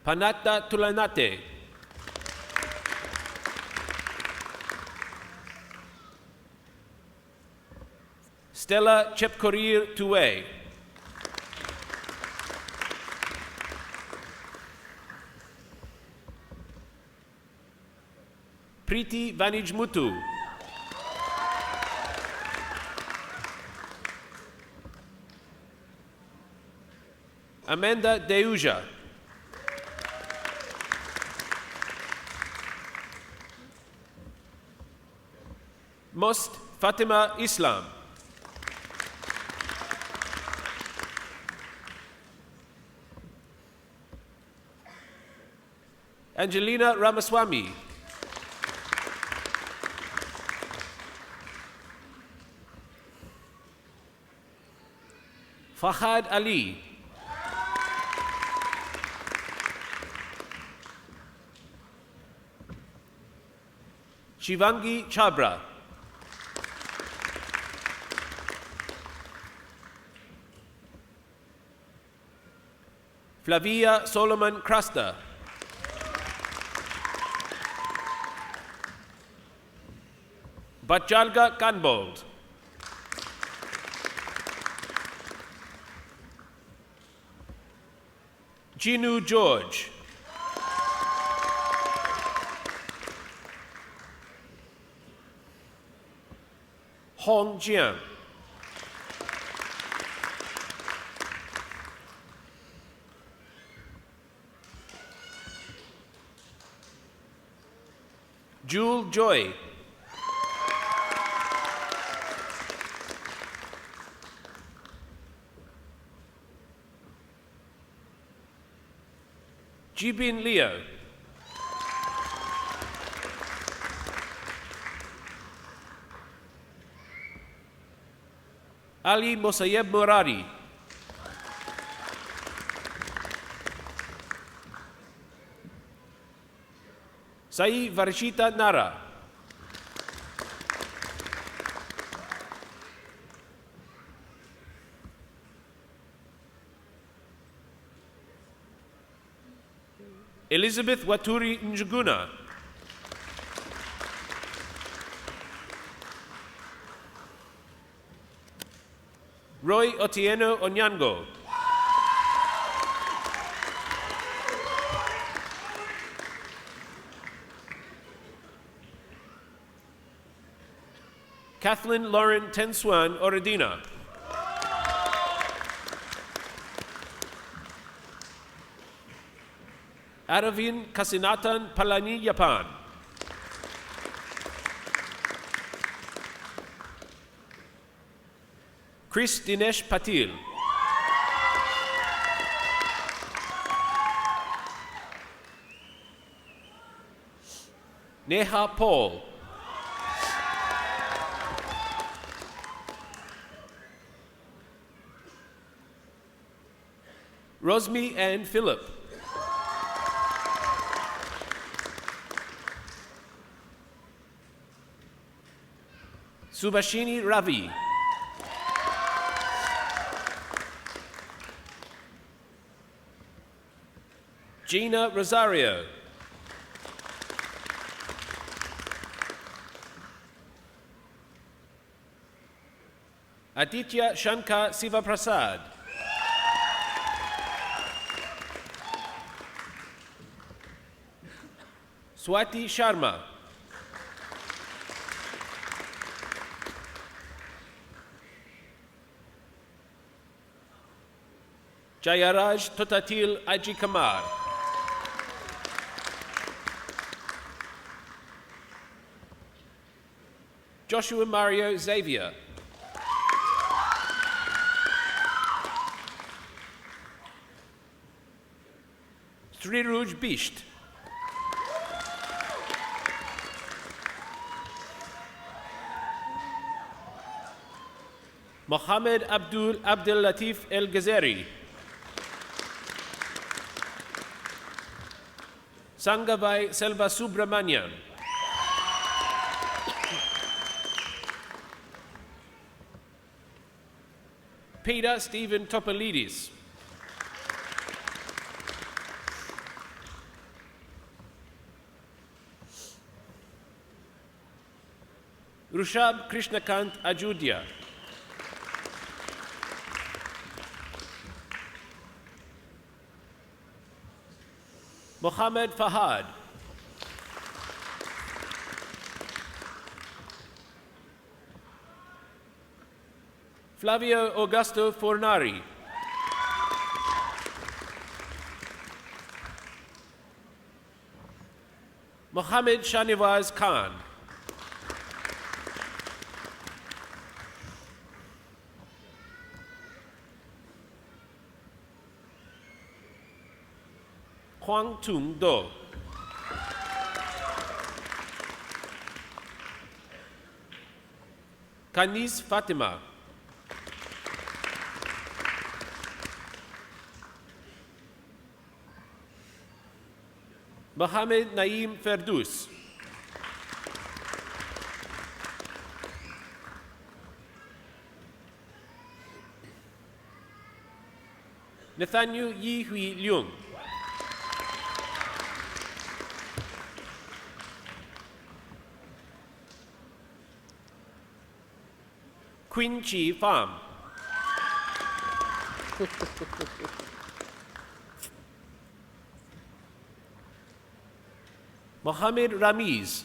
Panatta Tulanate. Stella Chepkorir Tuwe. Preeti Vanijmutu. Amanda Deuja. Most Fatima Islam. Angelina Ramaswamy. Fahad Ali. Shivangi Chabra. Flavia Solomon Krasta. Batjalga Kanbold. Jinu George. Hong Jiang. Jewel Joy. Jibin Leo. Ali Mosayeb Murari. Sai Varshita Nara. Elizabeth Waturi Njuguna. Roy Otieno Onyango. Kathleen Lauren Tenswan Oredina. Aravin Kasinatan Palani Yapan. Chris Dinesh Patil. Neha Paul. Rosmi Ann Phillip. Subhashini Ravi. Gina Rosario. Aditya Shankar Sivaprasad. Swati Sharma. Jayaraj Totatil Ajikamar. Joshua Mario Xavier. Sriruj Bisht. Mohammed Abdul Latif El Ghazeri. Sangabai Selva Subramanian. Peter Stephen Topolidis. Rushab Krishnakant Ajudia. Mohammed Fahad. Flavio Augusto Fornari. Mohammed Shanivaz Khan. Huang Tung Do. Kanis Fatima. Mohammed Naeem Ferdous. Nathaniel Yi Hui Leung. Queen Chi Pham. Mohammed Ramiz.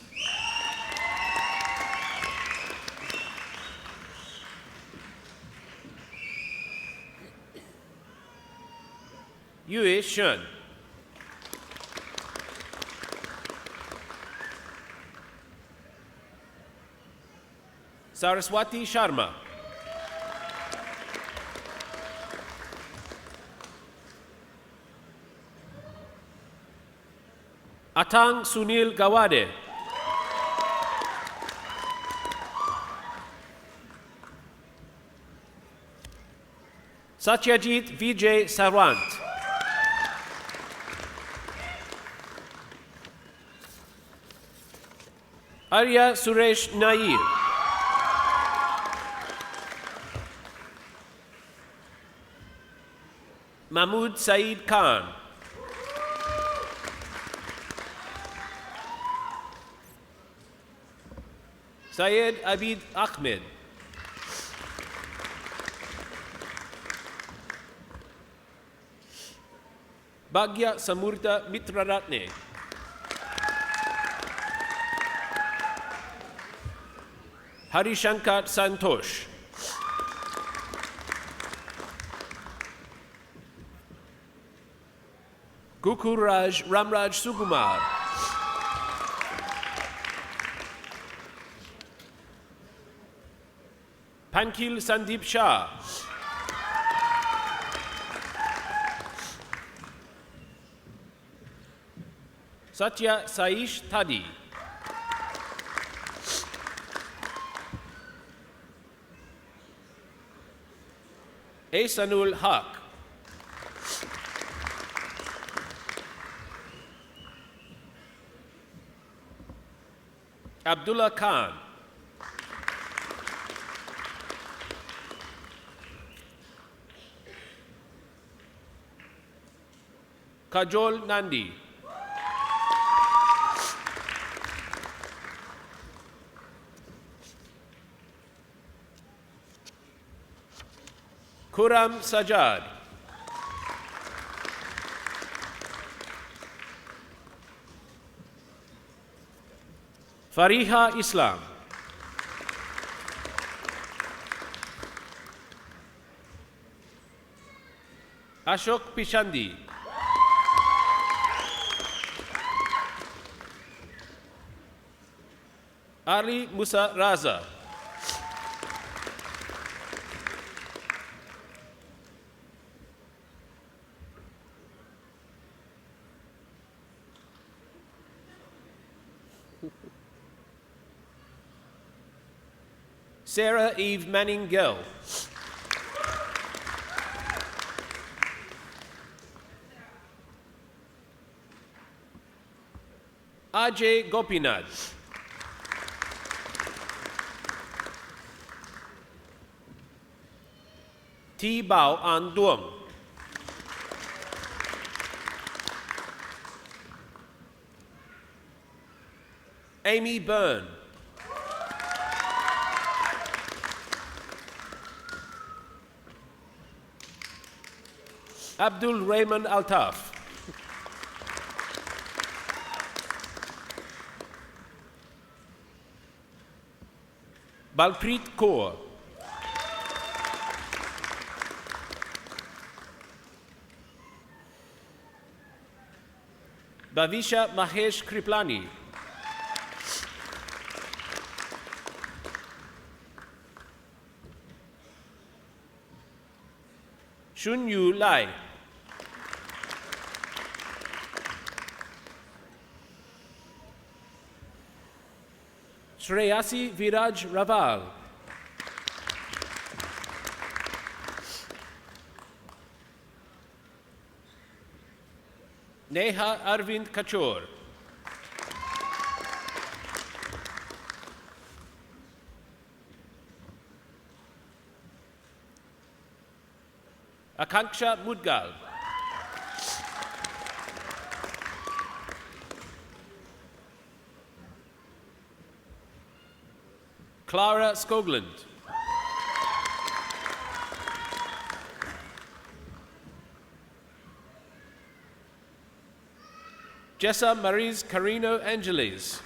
Yue Shen. Saraswati Sharma. Atang Sunil Gawade. Satyajit Vijay Sarwant. Arya Suresh Nair. Mahmood Saeed Khan. Syed Abid Ahmed. Bhagya Samurtha Mitraratne. Harishankar Santosh. Kukuraj Ramraj Sukumar. Pankil Sandeep Shah. Satya Saish Thadi. Ehsanul Haq. Abdullah Khan. Kajol Nandi. Kuram Sajad. Fariha Islam. Ashok Pishandi. Ali Musa Raza. Sarah Eve Manning Gill. Ajay Gopinath. T. Bao An Duong. Amy Byrne. Abdul Rahman Altaf. Balpreet Kaur. Bhavisha Mahesh Kriplani. Shunyu Lai. Shreyasi Viraj Raval. Neha Arvind Kachor. Akanksha Mudgal. Clara Skoglund. Jessa Maries Carino Angeles.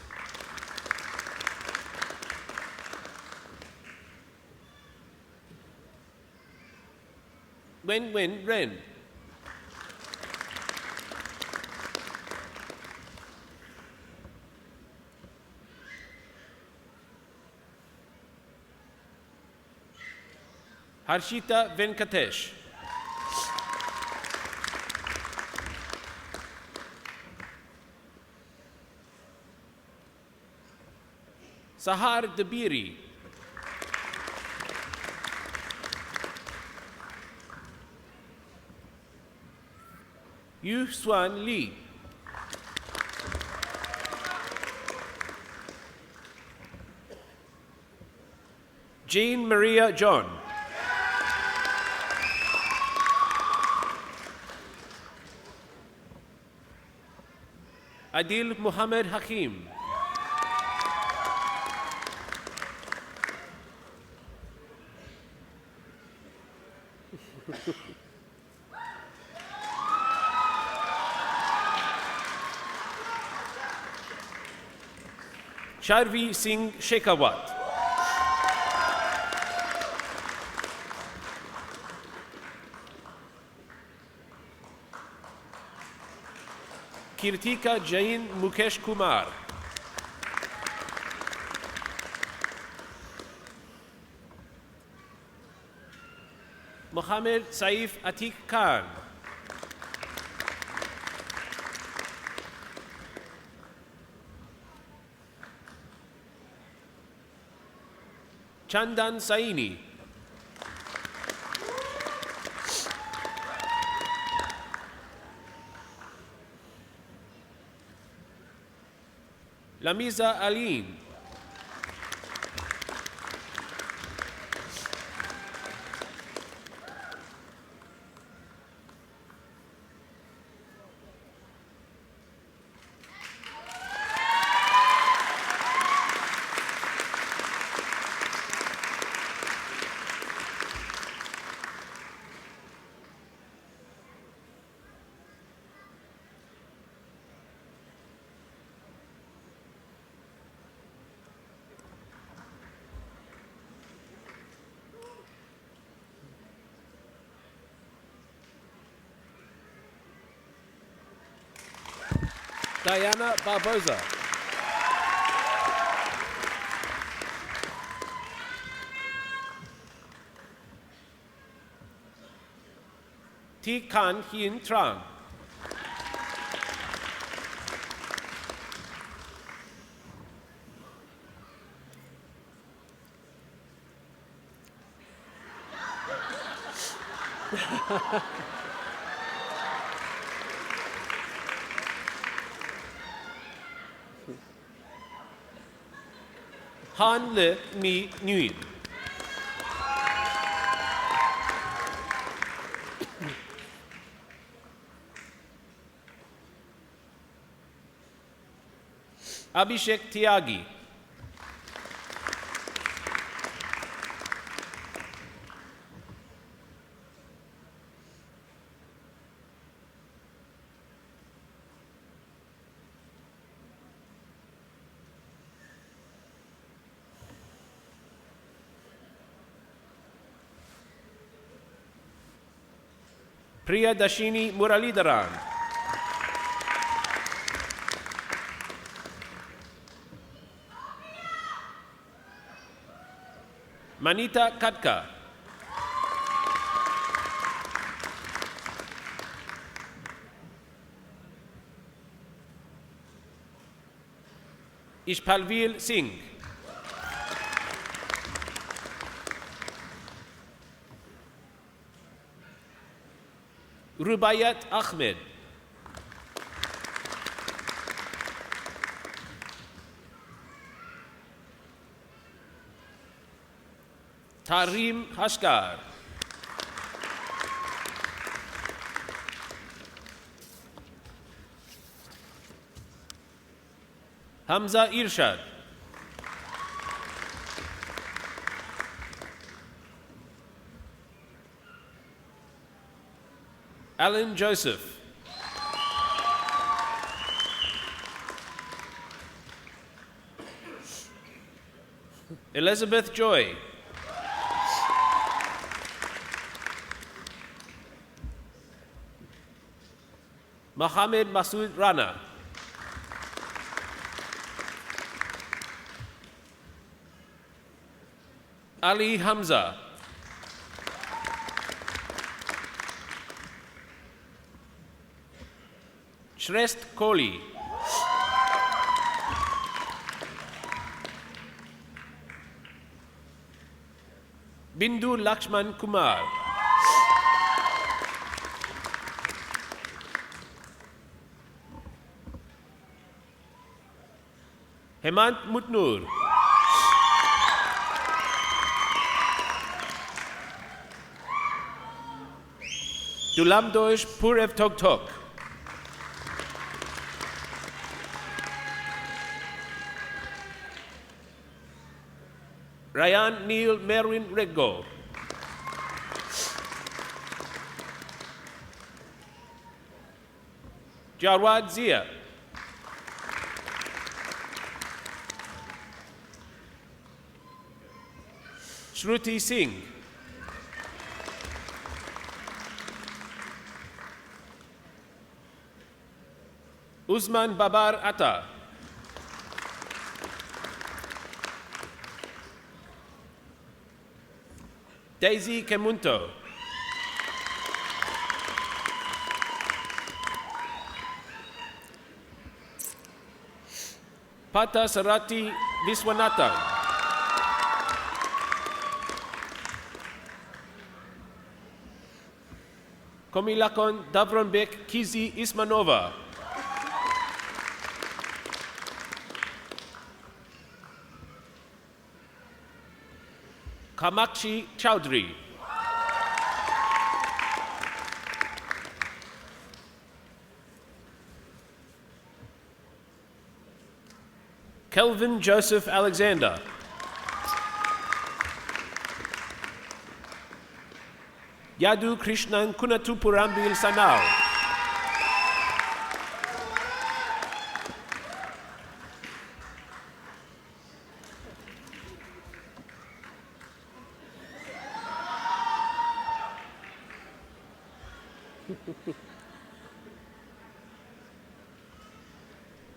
Wen Wen Ren. Harshita Venkatesh. Sahar Dabiri. Yu Swan Lee. Jean Maria John. Adil Muhammad Hakim. Sharvi Singh Shekhawat. Kirtika Jain Mukesh Kumar. Mohammed Saif Atik Khan. Chandan Saini. Lamiza Aline. Diana Barboza. Thi Kan Hien Trang. Han Le Mi Nguyen. Abhishek Tyagi. Priyadashini Muralidharan. Manita Katka. Ishpalvir Singh. Rubayat Ahmed. Tarim Hashkar. Hamza Irshad. Alan Joseph. Elizabeth Joy. Mohammed Masood Rana. Ali Hamza. Shrest Kohli. Bindu Lakshman Kumar. Hemant Mutnur. Dulamdosh Purev Tok Tok. Ryan Neil Merwin Rego. Jawad Zia. Shruti Singh. Usman Babar Atta. Daisy Kemunto. Pata Sarati Viswanathan. Komilakon Davronbek Kizi Ismanova. Kamakshi Chowdhury. Kelvin Joseph Alexander. Yadu Krishnan Kunatupurambil Sanau.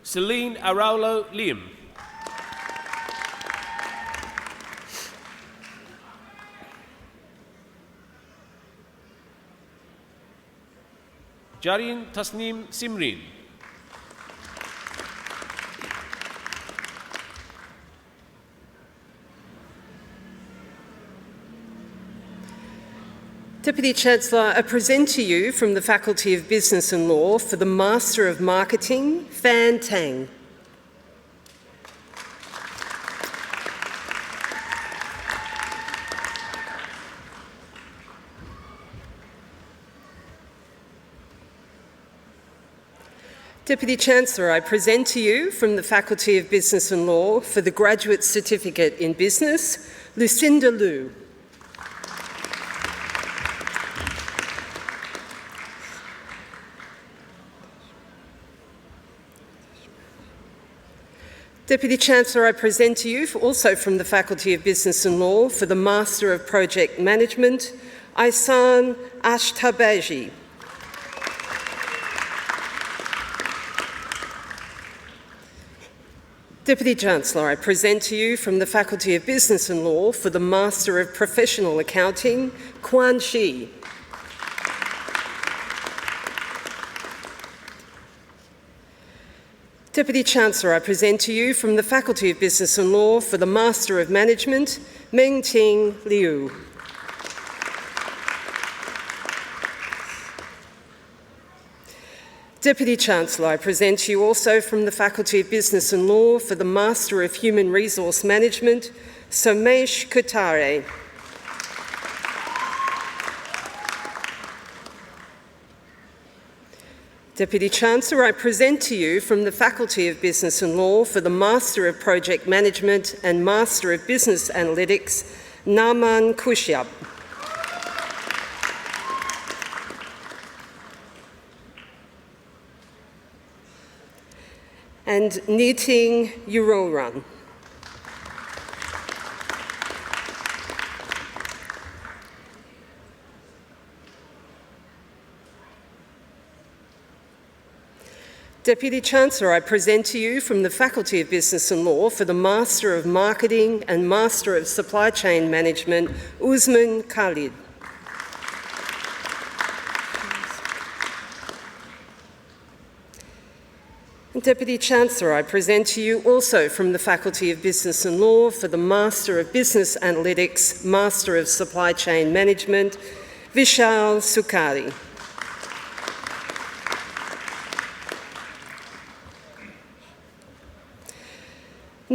Celine Araulo Lim. Jarin Tasnim Simrin. Deputy Chancellor, I present to you from the Faculty of Business and Law for the Master of Marketing, Fan Tang. Deputy Chancellor, I present to you from the Faculty of Business and Law for the Graduate Certificate in Business, Lucinda Liu. Deputy Chancellor, I present to you also from the Faculty of Business and Law for the Master of Project Management, Ihsan Ashtabaji. Deputy Chancellor, I present to you from the Faculty of Business and Law for the Master of Professional Accounting, Quan Shi. Deputy Chancellor, I present to you from the Faculty of Business and Law for the Master of Management, Meng Ting Liu. Deputy Chancellor, I present to you also from the Faculty of Business and Law for the Master of Human Resource Management, Somesh Kutare. Deputy Chancellor, I present to you from the Faculty of Business and Law for the Master of Project Management and Master of Business Analytics, Naman Kushyap. And Niting Uroran. Deputy Chancellor, I present to you from the Faculty of Business and Law for the Master of Marketing and Master of Supply Chain Management, Usman Khalid. Deputy Chancellor, I present to you also from the Faculty of Business and Law for the Master of Business Analytics, Master of Supply Chain Management, Vishal Sukari.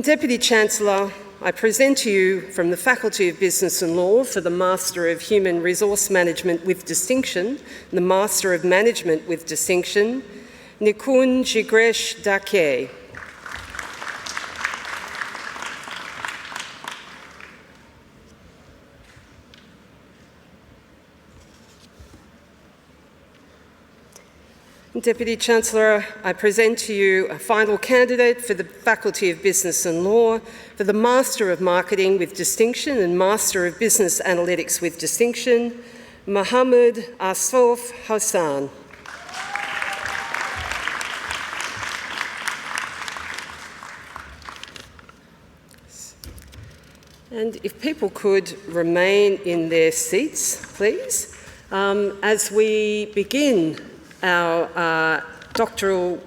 Deputy Chancellor, I present to you from the Faculty of Business and Law for the Master of Human Resource Management with Distinction, the Master of Management with Distinction, Nikun Jigresh Dake. Deputy Chancellor, I present to you a final candidate for the Faculty of Business and Law for the Master of Marketing with Distinction and Master of Business Analytics with Distinction, Mohammed Asfof Hassan. And if people could remain in their seats, please, as we begin our doctoral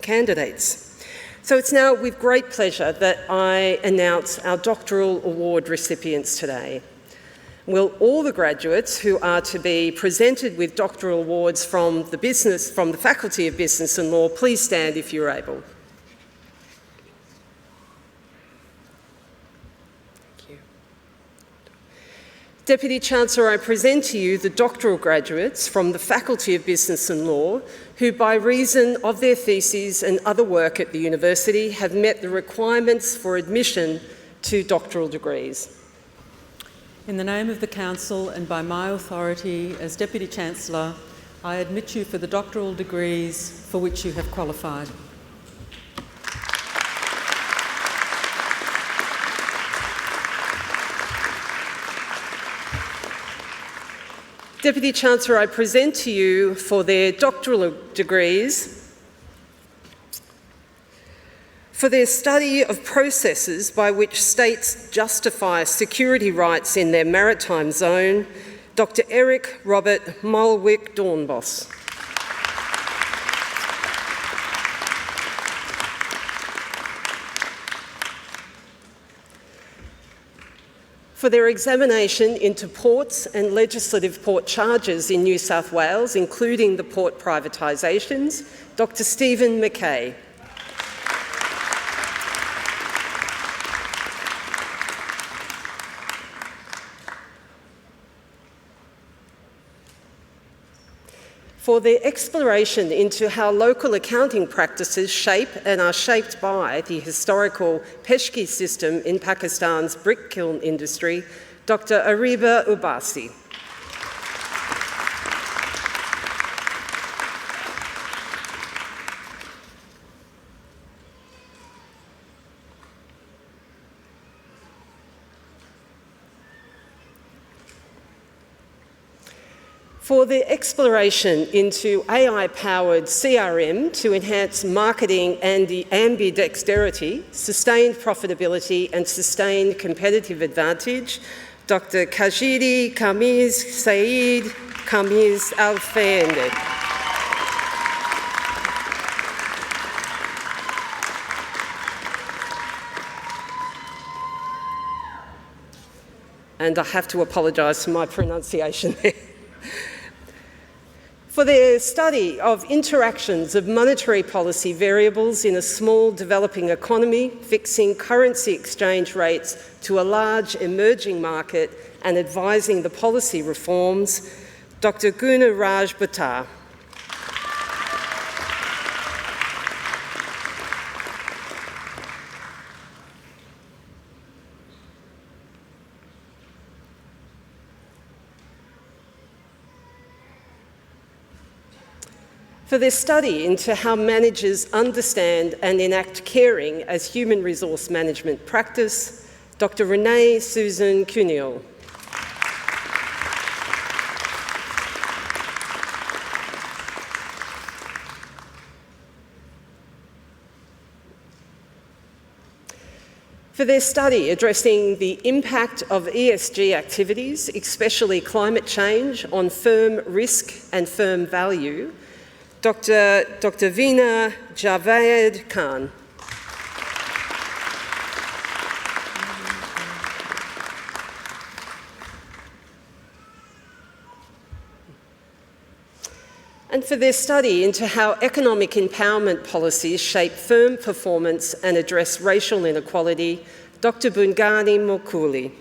candidates. So it's now with great pleasure that I announce our doctoral award recipients today. Will all the graduates who are to be presented with doctoral awards from the Faculty of Business and Law, please stand if you're able. Deputy Chancellor, I present to you the doctoral graduates from the Faculty of Business and Law who, by reason of their theses and other work at the university, have met the requirements for admission to doctoral degrees. In the name of the Council and by my authority as Deputy Chancellor, I admit you for the doctoral degrees for which you have qualified. Deputy Chancellor, I present to you for their doctoral degrees for their study of processes by which states justify security rights in their maritime zone, Dr. Eric Robert Mulwick Dornbos. For their examination into ports and legislative port charges in New South Wales, including the port privatisations, Dr. Stephen McKay. For their exploration into how local accounting practices shape and are shaped by the historical Peshki system in Pakistan's brick kiln industry, Dr. Ariba Ubasi. For their exploration into AI-powered CRM to enhance marketing and ambidexterity, sustained profitability and sustained competitive advantage, Dr. Kajidi Kamiz Saeed Kamiz Al-Fayende. And I have to apologise for my pronunciation there. For their study of interactions of monetary policy variables in a small developing economy, fixing currency exchange rates to a large emerging market and advising the policy reforms, Dr. Guna Raj Bhattar. For their study into how managers understand and enact caring as human resource management practice, Dr. Renee Susan Cuniel. For their study addressing the impact of ESG activities, especially climate change, on firm risk and firm value, Dr. Veena Javed Khan. And for their study into how economic empowerment policies shape firm performance and address racial inequality, Dr. Bungani Mokuli.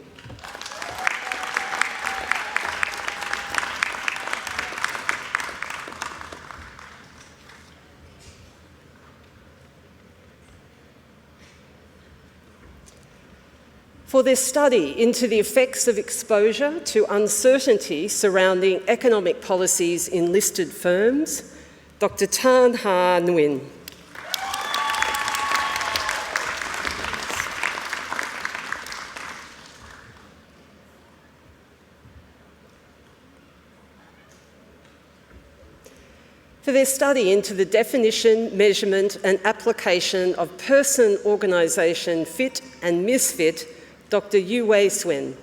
For their study into the effects of exposure to uncertainty surrounding economic policies in listed firms, Dr. Tan Ha Nguyen. For their study into the definition, measurement and application of person, organisation, fit and misfit, Dr. Yu Wei Swen.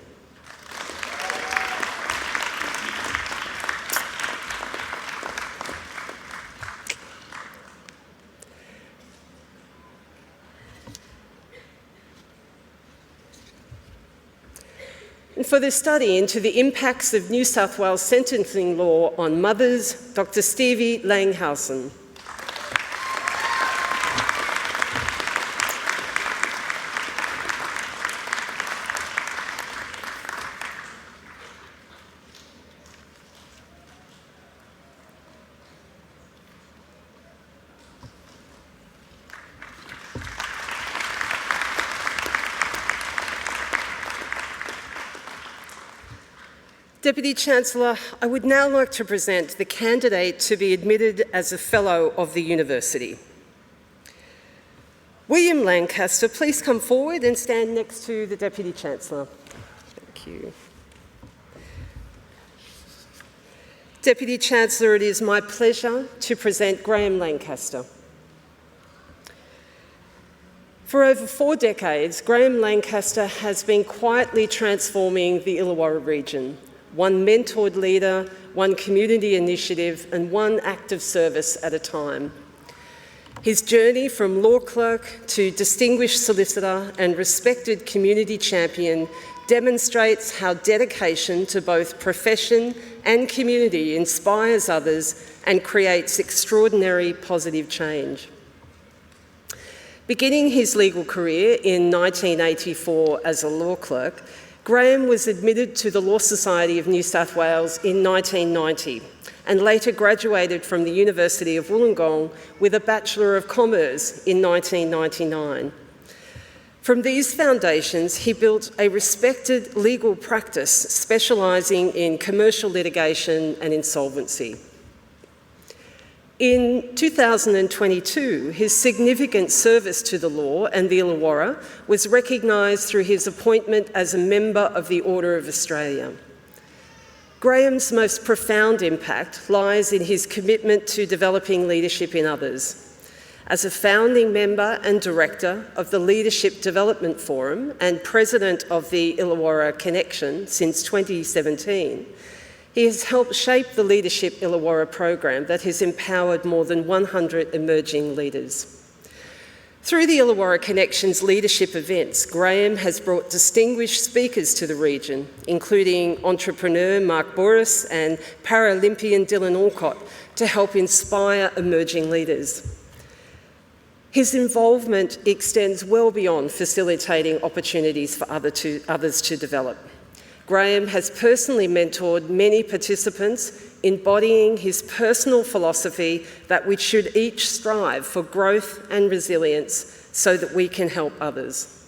And for the study into the impacts of New South Wales sentencing law on mothers, Dr. Stevie Langhausen. Deputy Chancellor, I would now like to present the candidate to be admitted as a Fellow of the University. William Lancaster, please come forward and stand next to the Deputy Chancellor. Thank you. Deputy Chancellor, it is my pleasure to present Graham Lancaster. For over 4 decades, Graham Lancaster has been quietly transforming the Illawarra region. One mentored leader, one community initiative, and one act of service at a time. His journey from law clerk to distinguished solicitor and respected community champion demonstrates how dedication to both profession and community inspires others and creates extraordinary positive change. Beginning his legal career in 1984 as a law clerk, Graham was admitted to the Law Society of New South Wales in 1990 and later graduated from the University of Wollongong with a Bachelor of Commerce in 1999. From these foundations, he built a respected legal practice specialising in commercial litigation and insolvency. In 2022, his significant service to the law and the Illawarra was recognised through his appointment as a member of the Order of Australia. Graham's most profound impact lies in his commitment to developing leadership in others. As a founding member and director of the Leadership Development Forum and president of the Illawarra Connection since 2017, he has helped shape the Leadership Illawarra program that has empowered more than 100 emerging leaders. Through the Illawarra Connection's leadership events, Graham has brought distinguished speakers to the region, including entrepreneur Mark Boris and Paralympian Dylan Alcott, to help inspire emerging leaders. His involvement extends well beyond facilitating opportunities for others to develop. Graham has personally mentored many participants, embodying his personal philosophy that we should each strive for growth and resilience so that we can help others.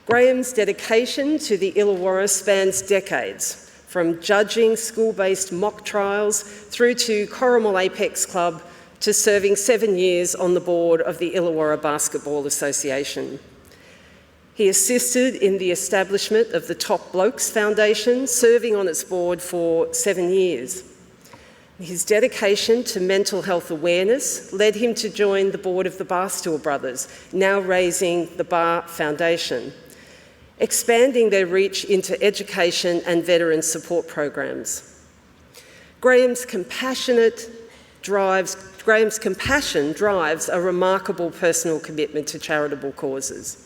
Graham's dedication to the Illawarra spans decades, from judging school-based mock trials through to Corrimal Apex Club to serving 7 years on the board of the Illawarra Basketball Association. He assisted in the establishment of the Top Blokes Foundation, serving on its board for 7 years. His dedication to mental health awareness led him to join the board of the Barstool Brothers, now raising the Bar Foundation, expanding their reach into education and veteran support programs. Graham's compassion drives a remarkable personal commitment to charitable causes.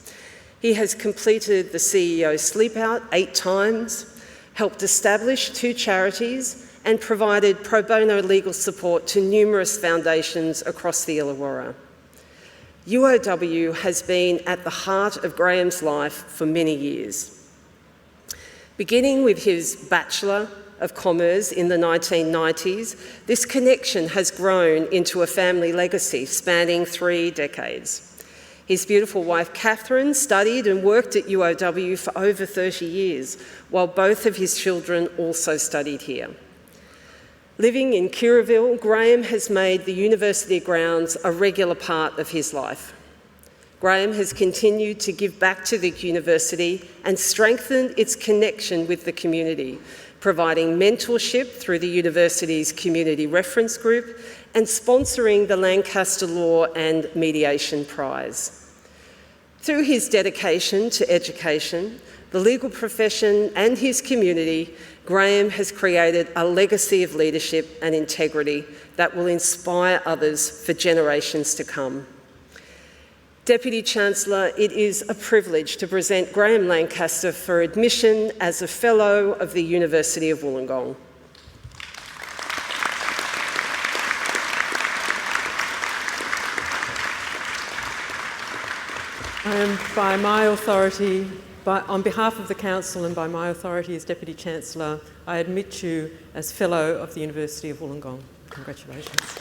He has completed the CEO Sleep Out 8 times, helped establish 2 charities, and provided pro bono legal support to numerous foundations across the Illawarra. UOW has been at the heart of Graham's life for many years. Beginning with his Bachelor of Commerce in the 1990s, this connection has grown into a family legacy spanning 3 decades. His beautiful wife, Catherine, studied and worked at UOW for over 30 years, while both of his children also studied here. Living in Kirraville, Graham has made the university grounds a regular part of his life. Graham has continued to give back to the university and strengthened its connection with the community, providing mentorship through the university's community reference group and sponsoring the Lancaster Law and Mediation Prize. Through his dedication to education, the legal profession and his community, Graham has created a legacy of leadership and integrity that will inspire others for generations to come. Deputy Chancellor, it is a privilege to present Graham Lancaster for admission as a Fellow of the University of Wollongong. And by my authority, on behalf of the Council and by my authority as Deputy Chancellor, I admit you as Fellow of the University of Wollongong. Congratulations.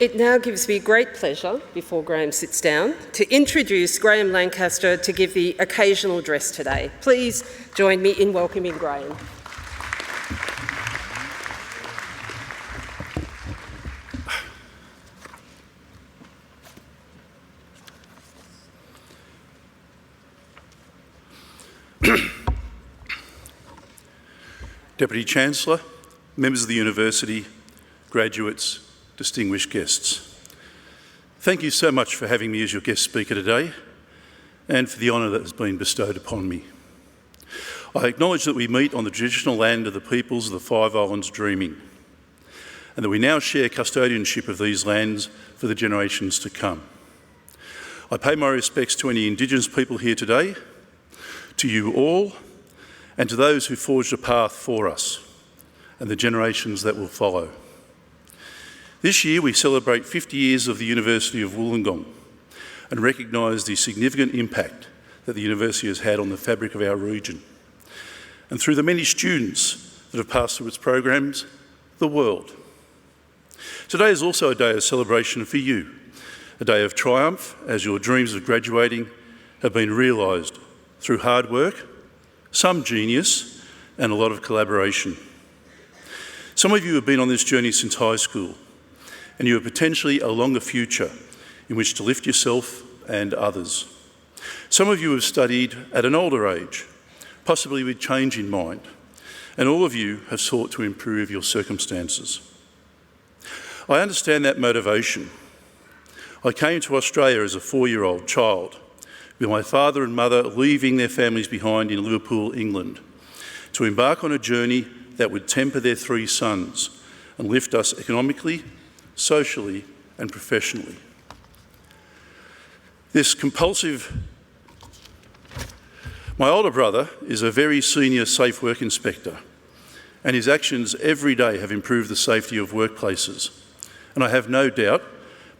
It now gives me great pleasure, before Graham sits down, to introduce Graham Lancaster to give the occasional address today. Please join me in welcoming Graham. Deputy Chancellor, members of the University, graduates, distinguished guests. Thank you so much for having me as your guest speaker today and for the honour that has been bestowed upon me. I acknowledge that we meet on the traditional land of the peoples of the Five Islands dreaming and that we now share custodianship of these lands for the generations to come. I pay my respects to any Indigenous people here today, to you all, and to those who forged a path for us and the generations that will follow. This year we celebrate 50 years of the University of Wollongong and recognise the significant impact that the university has had on the fabric of our region and through the many students that have passed through its programs, the world. Today is also a day of celebration for you, a day of triumph as your dreams of graduating have been realised through hard work, some genius and a lot of collaboration. Some of you have been on this journey since high school and you have potentially a longer future in which to lift yourself and others. Some of you have studied at an older age, possibly with change in mind, and all of you have sought to improve your circumstances. I understand that motivation. I came to Australia as a 4-year-old child, with my father and mother leaving their families behind in Liverpool, England, to embark on a journey that would temper their 3 sons and lift us economically, socially and professionally. My older brother is a very senior safe work inspector and his actions every day have improved the safety of workplaces and I have no doubt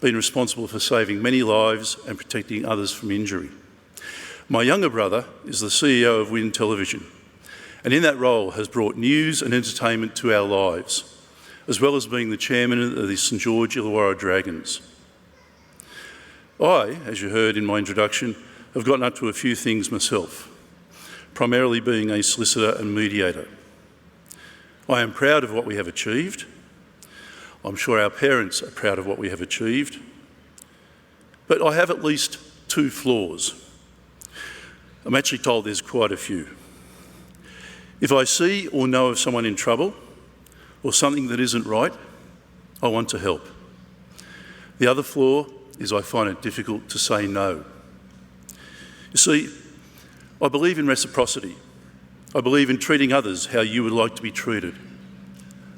been responsible for saving many lives and protecting others from injury. My younger brother is the CEO of Win Television and in that role has brought news and entertainment to our lives, as well as being the chairman of the St George Illawarra Dragons. I, as you heard in my introduction, have gotten up to a few things myself, primarily being a solicitor and mediator. I am proud of what we have achieved. I'm sure our parents are proud of what we have achieved. But I have at least 2 flaws. I'm actually told there's quite a few. If I see or know of someone in trouble, or something that isn't right, I want to help. The other flaw is I find it difficult to say no. You see, I believe in reciprocity. I believe in treating others how you would like to be treated.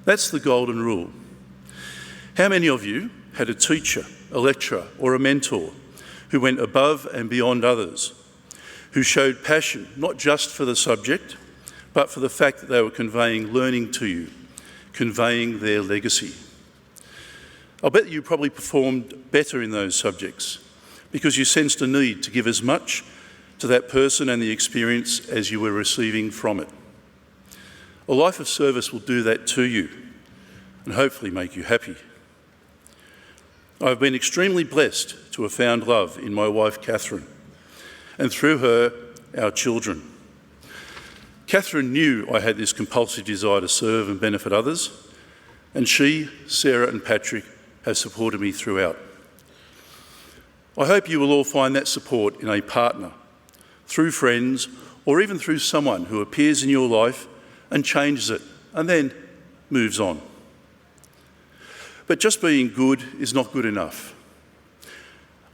That's the golden rule. How many of you had a teacher, a lecturer or a mentor who went above and beyond others, who showed passion not just for the subject, but for the fact that they were conveying learning to you, conveying their legacy? I'll bet you probably performed better in those subjects because you sensed a need to give as much to that person and the experience as you were receiving from it. A life of service will do that to you and hopefully make you happy. I've been extremely blessed to have found love in my wife, Catherine, and through her, our children. Catherine knew I had this compulsive desire to serve and benefit others, and she, Sarah and Patrick have supported me throughout. I hope you will all find that support in a partner, through friends, or even through someone who appears in your life and changes it and then moves on. But just being good is not good enough.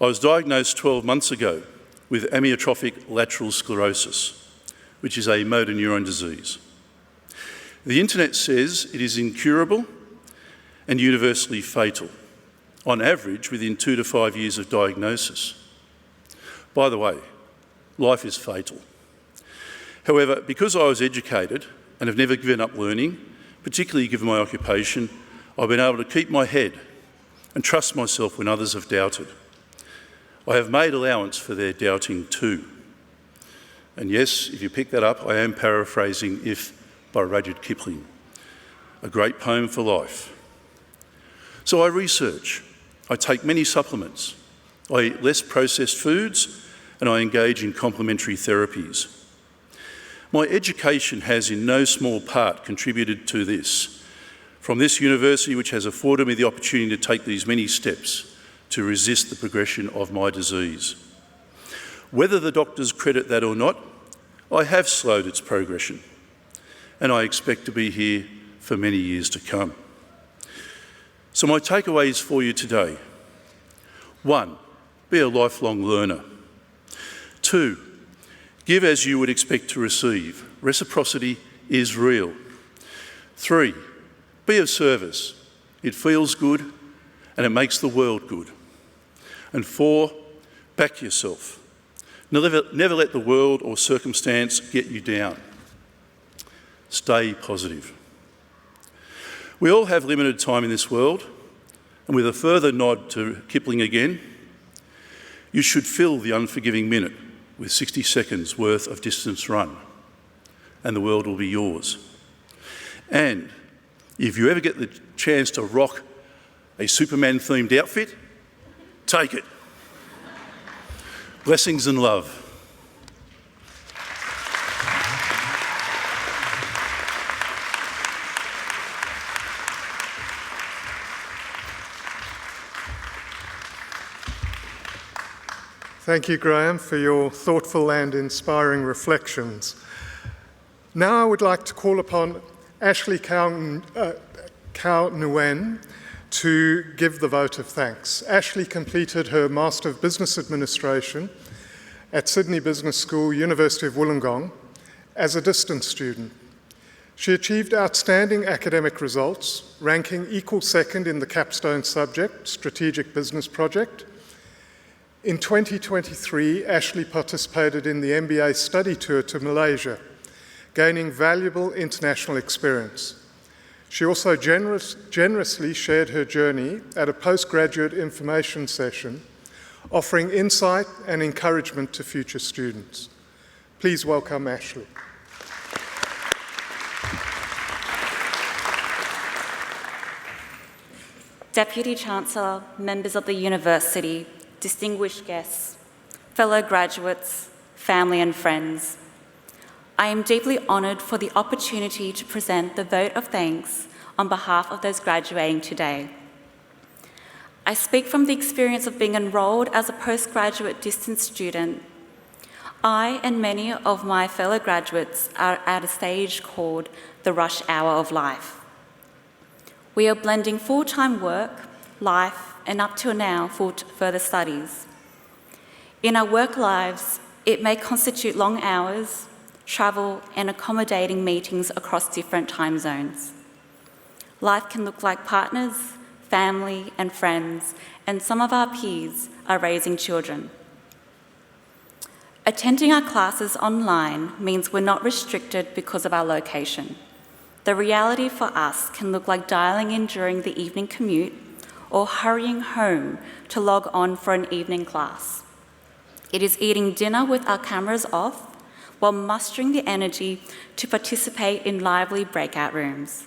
I was diagnosed 12 months ago with amyotrophic lateral sclerosis, which is a motor neuron disease. The internet says it is incurable and universally fatal, on average within 2 to 5 years of diagnosis. By the way, life is fatal. However, because I was educated and have never given up learning, particularly given my occupation, I've been able to keep my head and trust myself when others have doubted. I have made allowance for their doubting too. And yes, if you pick that up, I am paraphrasing If by Rudyard Kipling, a great poem for life. So I research, I take many supplements, I eat less processed foods, and I engage in complementary therapies. My education has in no small part contributed to this, from this university which has afforded me the opportunity to take these many steps to resist the progression of my disease. Whether the doctors credit that or not, I have slowed its progression, and I expect to be here for many years to come. So my takeaways for you today: 1, be a lifelong learner. 2, give as you would expect to receive. Reciprocity is real. 3, be of service. It feels good and it makes the world good. And 4, back yourself. Never let the world or circumstance get you down. Stay positive. We all have limited time in this world, and with a further nod to Kipling again, you should fill the unforgiving minute with 60 seconds worth of distance run, and the world will be yours. And if you ever get the chance to rock a Superman-themed outfit, take it. Blessings and love. Thank you, Graham, for your thoughtful and inspiring reflections. Now I would like to call upon Ashley Kao Nguyen to give the vote of thanks. Ashley completed her Master of Business Administration at Sydney Business School, University of Wollongong, as a distance student. She achieved outstanding academic results, ranking equal second in the capstone subject, Strategic Business Project. In 2023, Ashley participated in the MBA study tour to Malaysia, gaining valuable international experience. She also generously shared her journey at a postgraduate information session, offering insight and encouragement to future students. Please welcome Ashley. Deputy Chancellor, members of the University, distinguished guests, fellow graduates, family and friends, I am deeply honoured for the opportunity to present the vote of thanks on behalf of those graduating today. I speak from the experience of being enrolled as a postgraduate distance student. I and many of my fellow graduates are at a stage called the rush hour of life. We are blending full-time work, life, and up till now, further studies. In our work lives, it may constitute long hours, travel, and accommodating meetings across different time zones. Life can look like partners, family, and friends, and some of our peers are raising children. Attending our classes online means we're not restricted because of our location. The reality for us can look like dialing in during the evening commute or hurrying home to log on for an evening class. It is eating dinner with our cameras off while mustering the energy to participate in lively breakout rooms.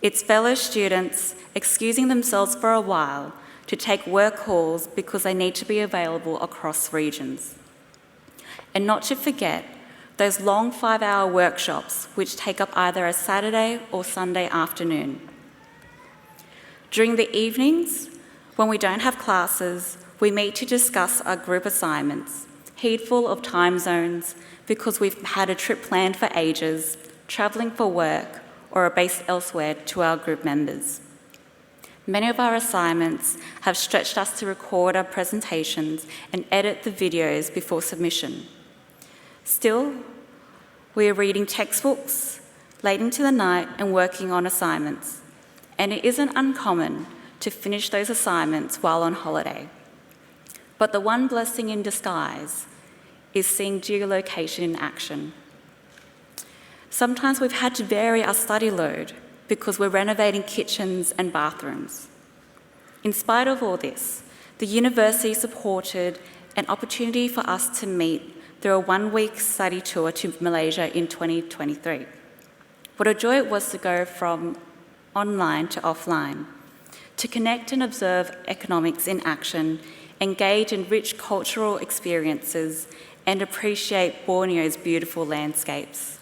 It's fellow students excusing themselves for a while to take work calls because they need to be available across regions. And not to forget those long 5-hour workshops which take up either a Saturday or Sunday afternoon. During the evenings, when we don't have classes, we meet to discuss our group assignments, heedful of time zones because we've had a trip planned for ages, travelling for work, or are based elsewhere to our group members. Many of our assignments have stretched us to record our presentations and edit the videos before submission. Still, we are reading textbooks late into the night and working on assignments, and it isn't uncommon to finish those assignments while on holiday. But the one blessing in disguise is seeing geolocation in action. Sometimes we've had to vary our study load because we're renovating kitchens and bathrooms. In spite of all this, the university supported an opportunity for us to meet through a one-week study tour to Malaysia in 2023. What a joy it was to go from online to offline, to connect and observe economics in action, engage in rich cultural experiences, and appreciate Borneo's beautiful landscapes.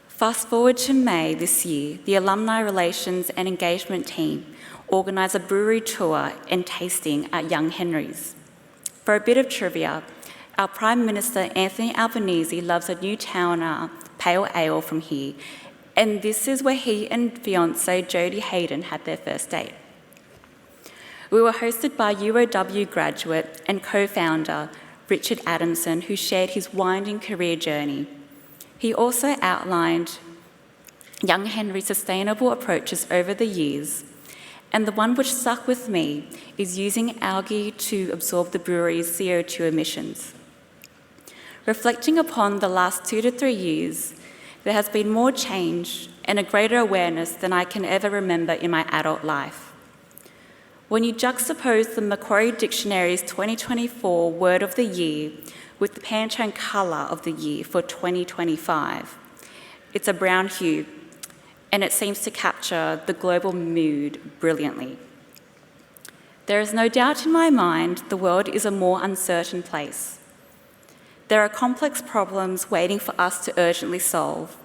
Fast forward to May this year, the Alumni Relations and Engagement team organised a brewery tour and tasting at Young Henry's. For a bit of trivia, our Prime Minister Anthony Albanese loves a Newtowner pale ale from here, and this is where he and fiancée Jodie Hayden had their first date. We were hosted by UOW graduate and co-founder Richard Adamson, who shared his winding career journey. He also outlined Young Henry's sustainable approaches over the years, and the one which stuck with me is using algae to absorb the brewery's CO2 emissions. Reflecting upon the last 2 to 3 years, there has been more change and a greater awareness than I can ever remember in my adult life. When you juxtapose the Macquarie Dictionary's 2024 Word of the Year with the Pantone Colour of the Year for 2025, it's a brown hue, and it seems to capture the global mood brilliantly. There is no doubt in my mind the world is a more uncertain place. There are complex problems waiting for us to urgently solve.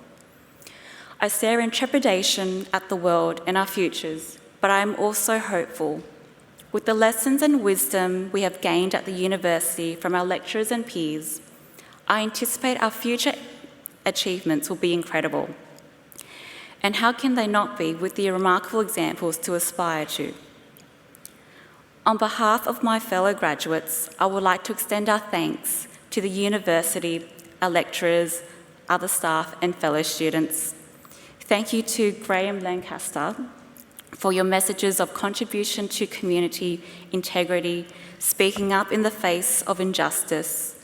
I stare in trepidation at the world and our futures, but I am also hopeful. With the lessons and wisdom we have gained at the university from our lecturers and peers, I anticipate our future achievements will be incredible. And how can they not be with the remarkable examples to aspire to? On behalf of my fellow graduates, I would like to extend our thanks to the university, our lecturers, other staff and fellow students. Thank you to Graham Lancaster for your messages of contribution to community integrity, speaking up in the face of injustice,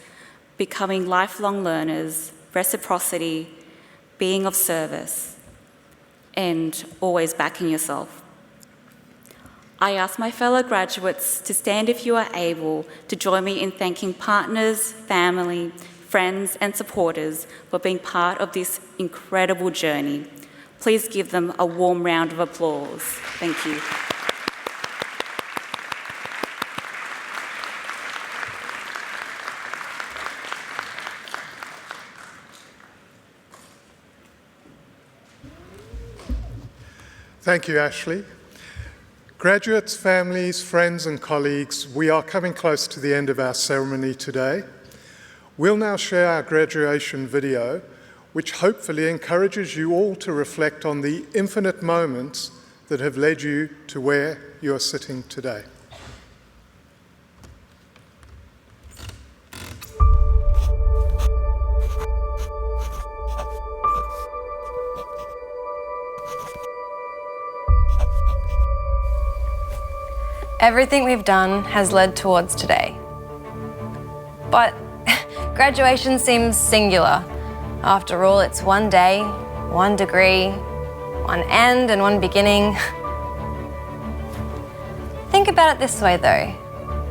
becoming lifelong learners, reciprocity, being of service, and always backing yourself. I ask my fellow graduates to stand if you are able to join me in thanking partners, family, friends and supporters for being part of this incredible journey. Please give them a warm round of applause. Thank you. Thank you, Ashley. Graduates, families, friends and colleagues, we are coming close to the end of our ceremony today. We'll now share our graduation video, which hopefully encourages you all to reflect on the infinite moments that have led you to where you are sitting today. Everything we've done has led towards today. But graduation seems singular. After all, it's one day, one degree, one end and one beginning. Think about it this way though.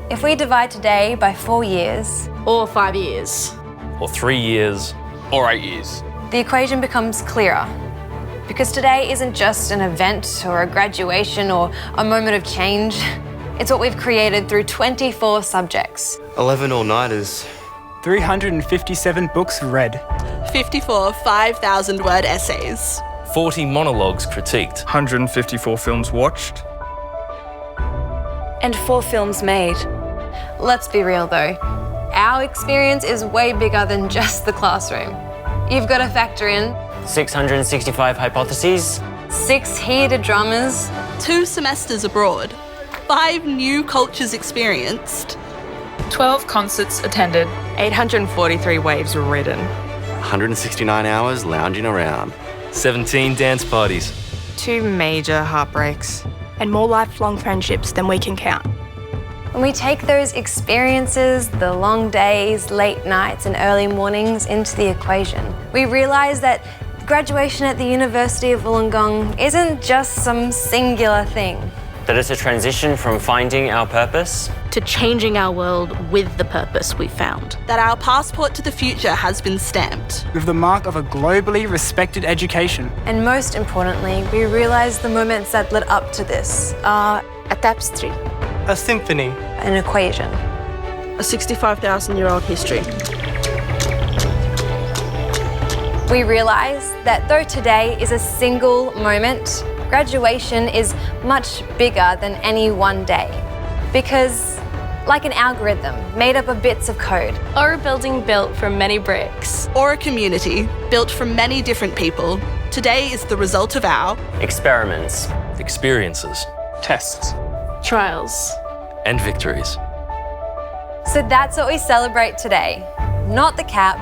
If we divide today by 4 years, or 5 years, or 3 years, or 8 years, the equation becomes clearer. Because today isn't just an event or a graduation or a moment of change. It's what we've created through 24 subjects. 11 all-nighters. 357 books read. 54 5,000-word essays. 40 monologues critiqued. 154 films watched. And 4 films made. Let's be real though. Our experience is way bigger than just the classroom. You've got to factor in 665 hypotheses, 6 heated dramas, 2 semesters abroad, 5 new cultures experienced, 12 concerts attended, 843 waves ridden, 169 hours lounging around, 17 dance parties, 2 major heartbreaks, and more lifelong friendships than we can count. When we take those experiences, the long days, late nights and early mornings into the equation, we realise that graduation at the University of Wollongong isn't just some singular thing. that it's a transition from finding our purpose to changing our world with the purpose we found. That our passport to the future has been stamped with the mark of a globally respected education. And most importantly, we realise the moments that led up to this are a tapestry, a symphony, an equation, a 65,000-year-old history. We realise that though today is a single moment, graduation is much bigger than any one day. Because, like an algorithm made up of bits of code, or a building built from many bricks, or a community built from many different people, today is the result of our experiments, experiences, tests, trials, and victories. So that's what we celebrate today. Not the cap,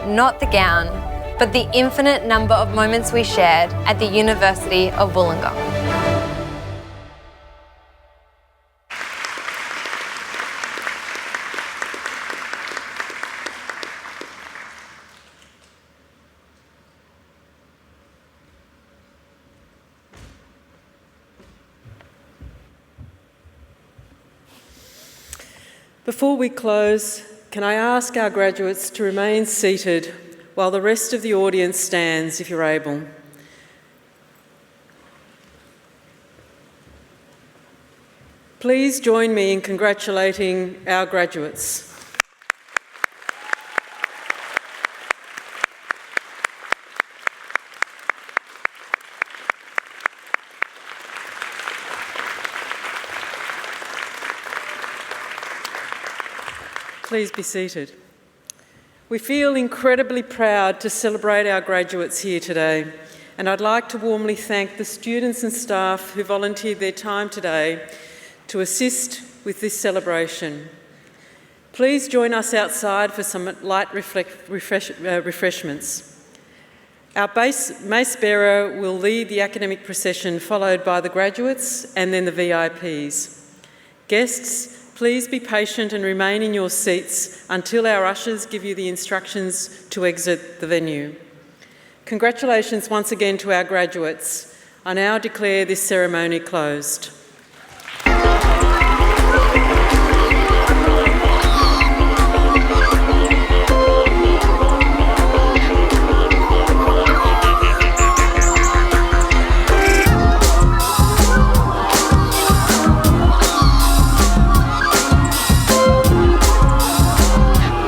not the gown, but the infinite number of moments we shared at the University of Wollongong. Before we close, can I ask our graduates to remain seated while the rest of the audience stands, if you're able. Please join me in congratulating our graduates. Please be seated. We feel incredibly proud to celebrate our graduates here today, and I'd like to warmly thank the students and staff who volunteered their time today to assist with this celebration. Please join us outside for some light refreshments. Our mace bearer will lead the academic procession, followed by the graduates and then the VIPs. Guests, please be patient and remain in your seats until our ushers give you the instructions to exit the venue. Congratulations once again to our graduates. I now declare this ceremony closed.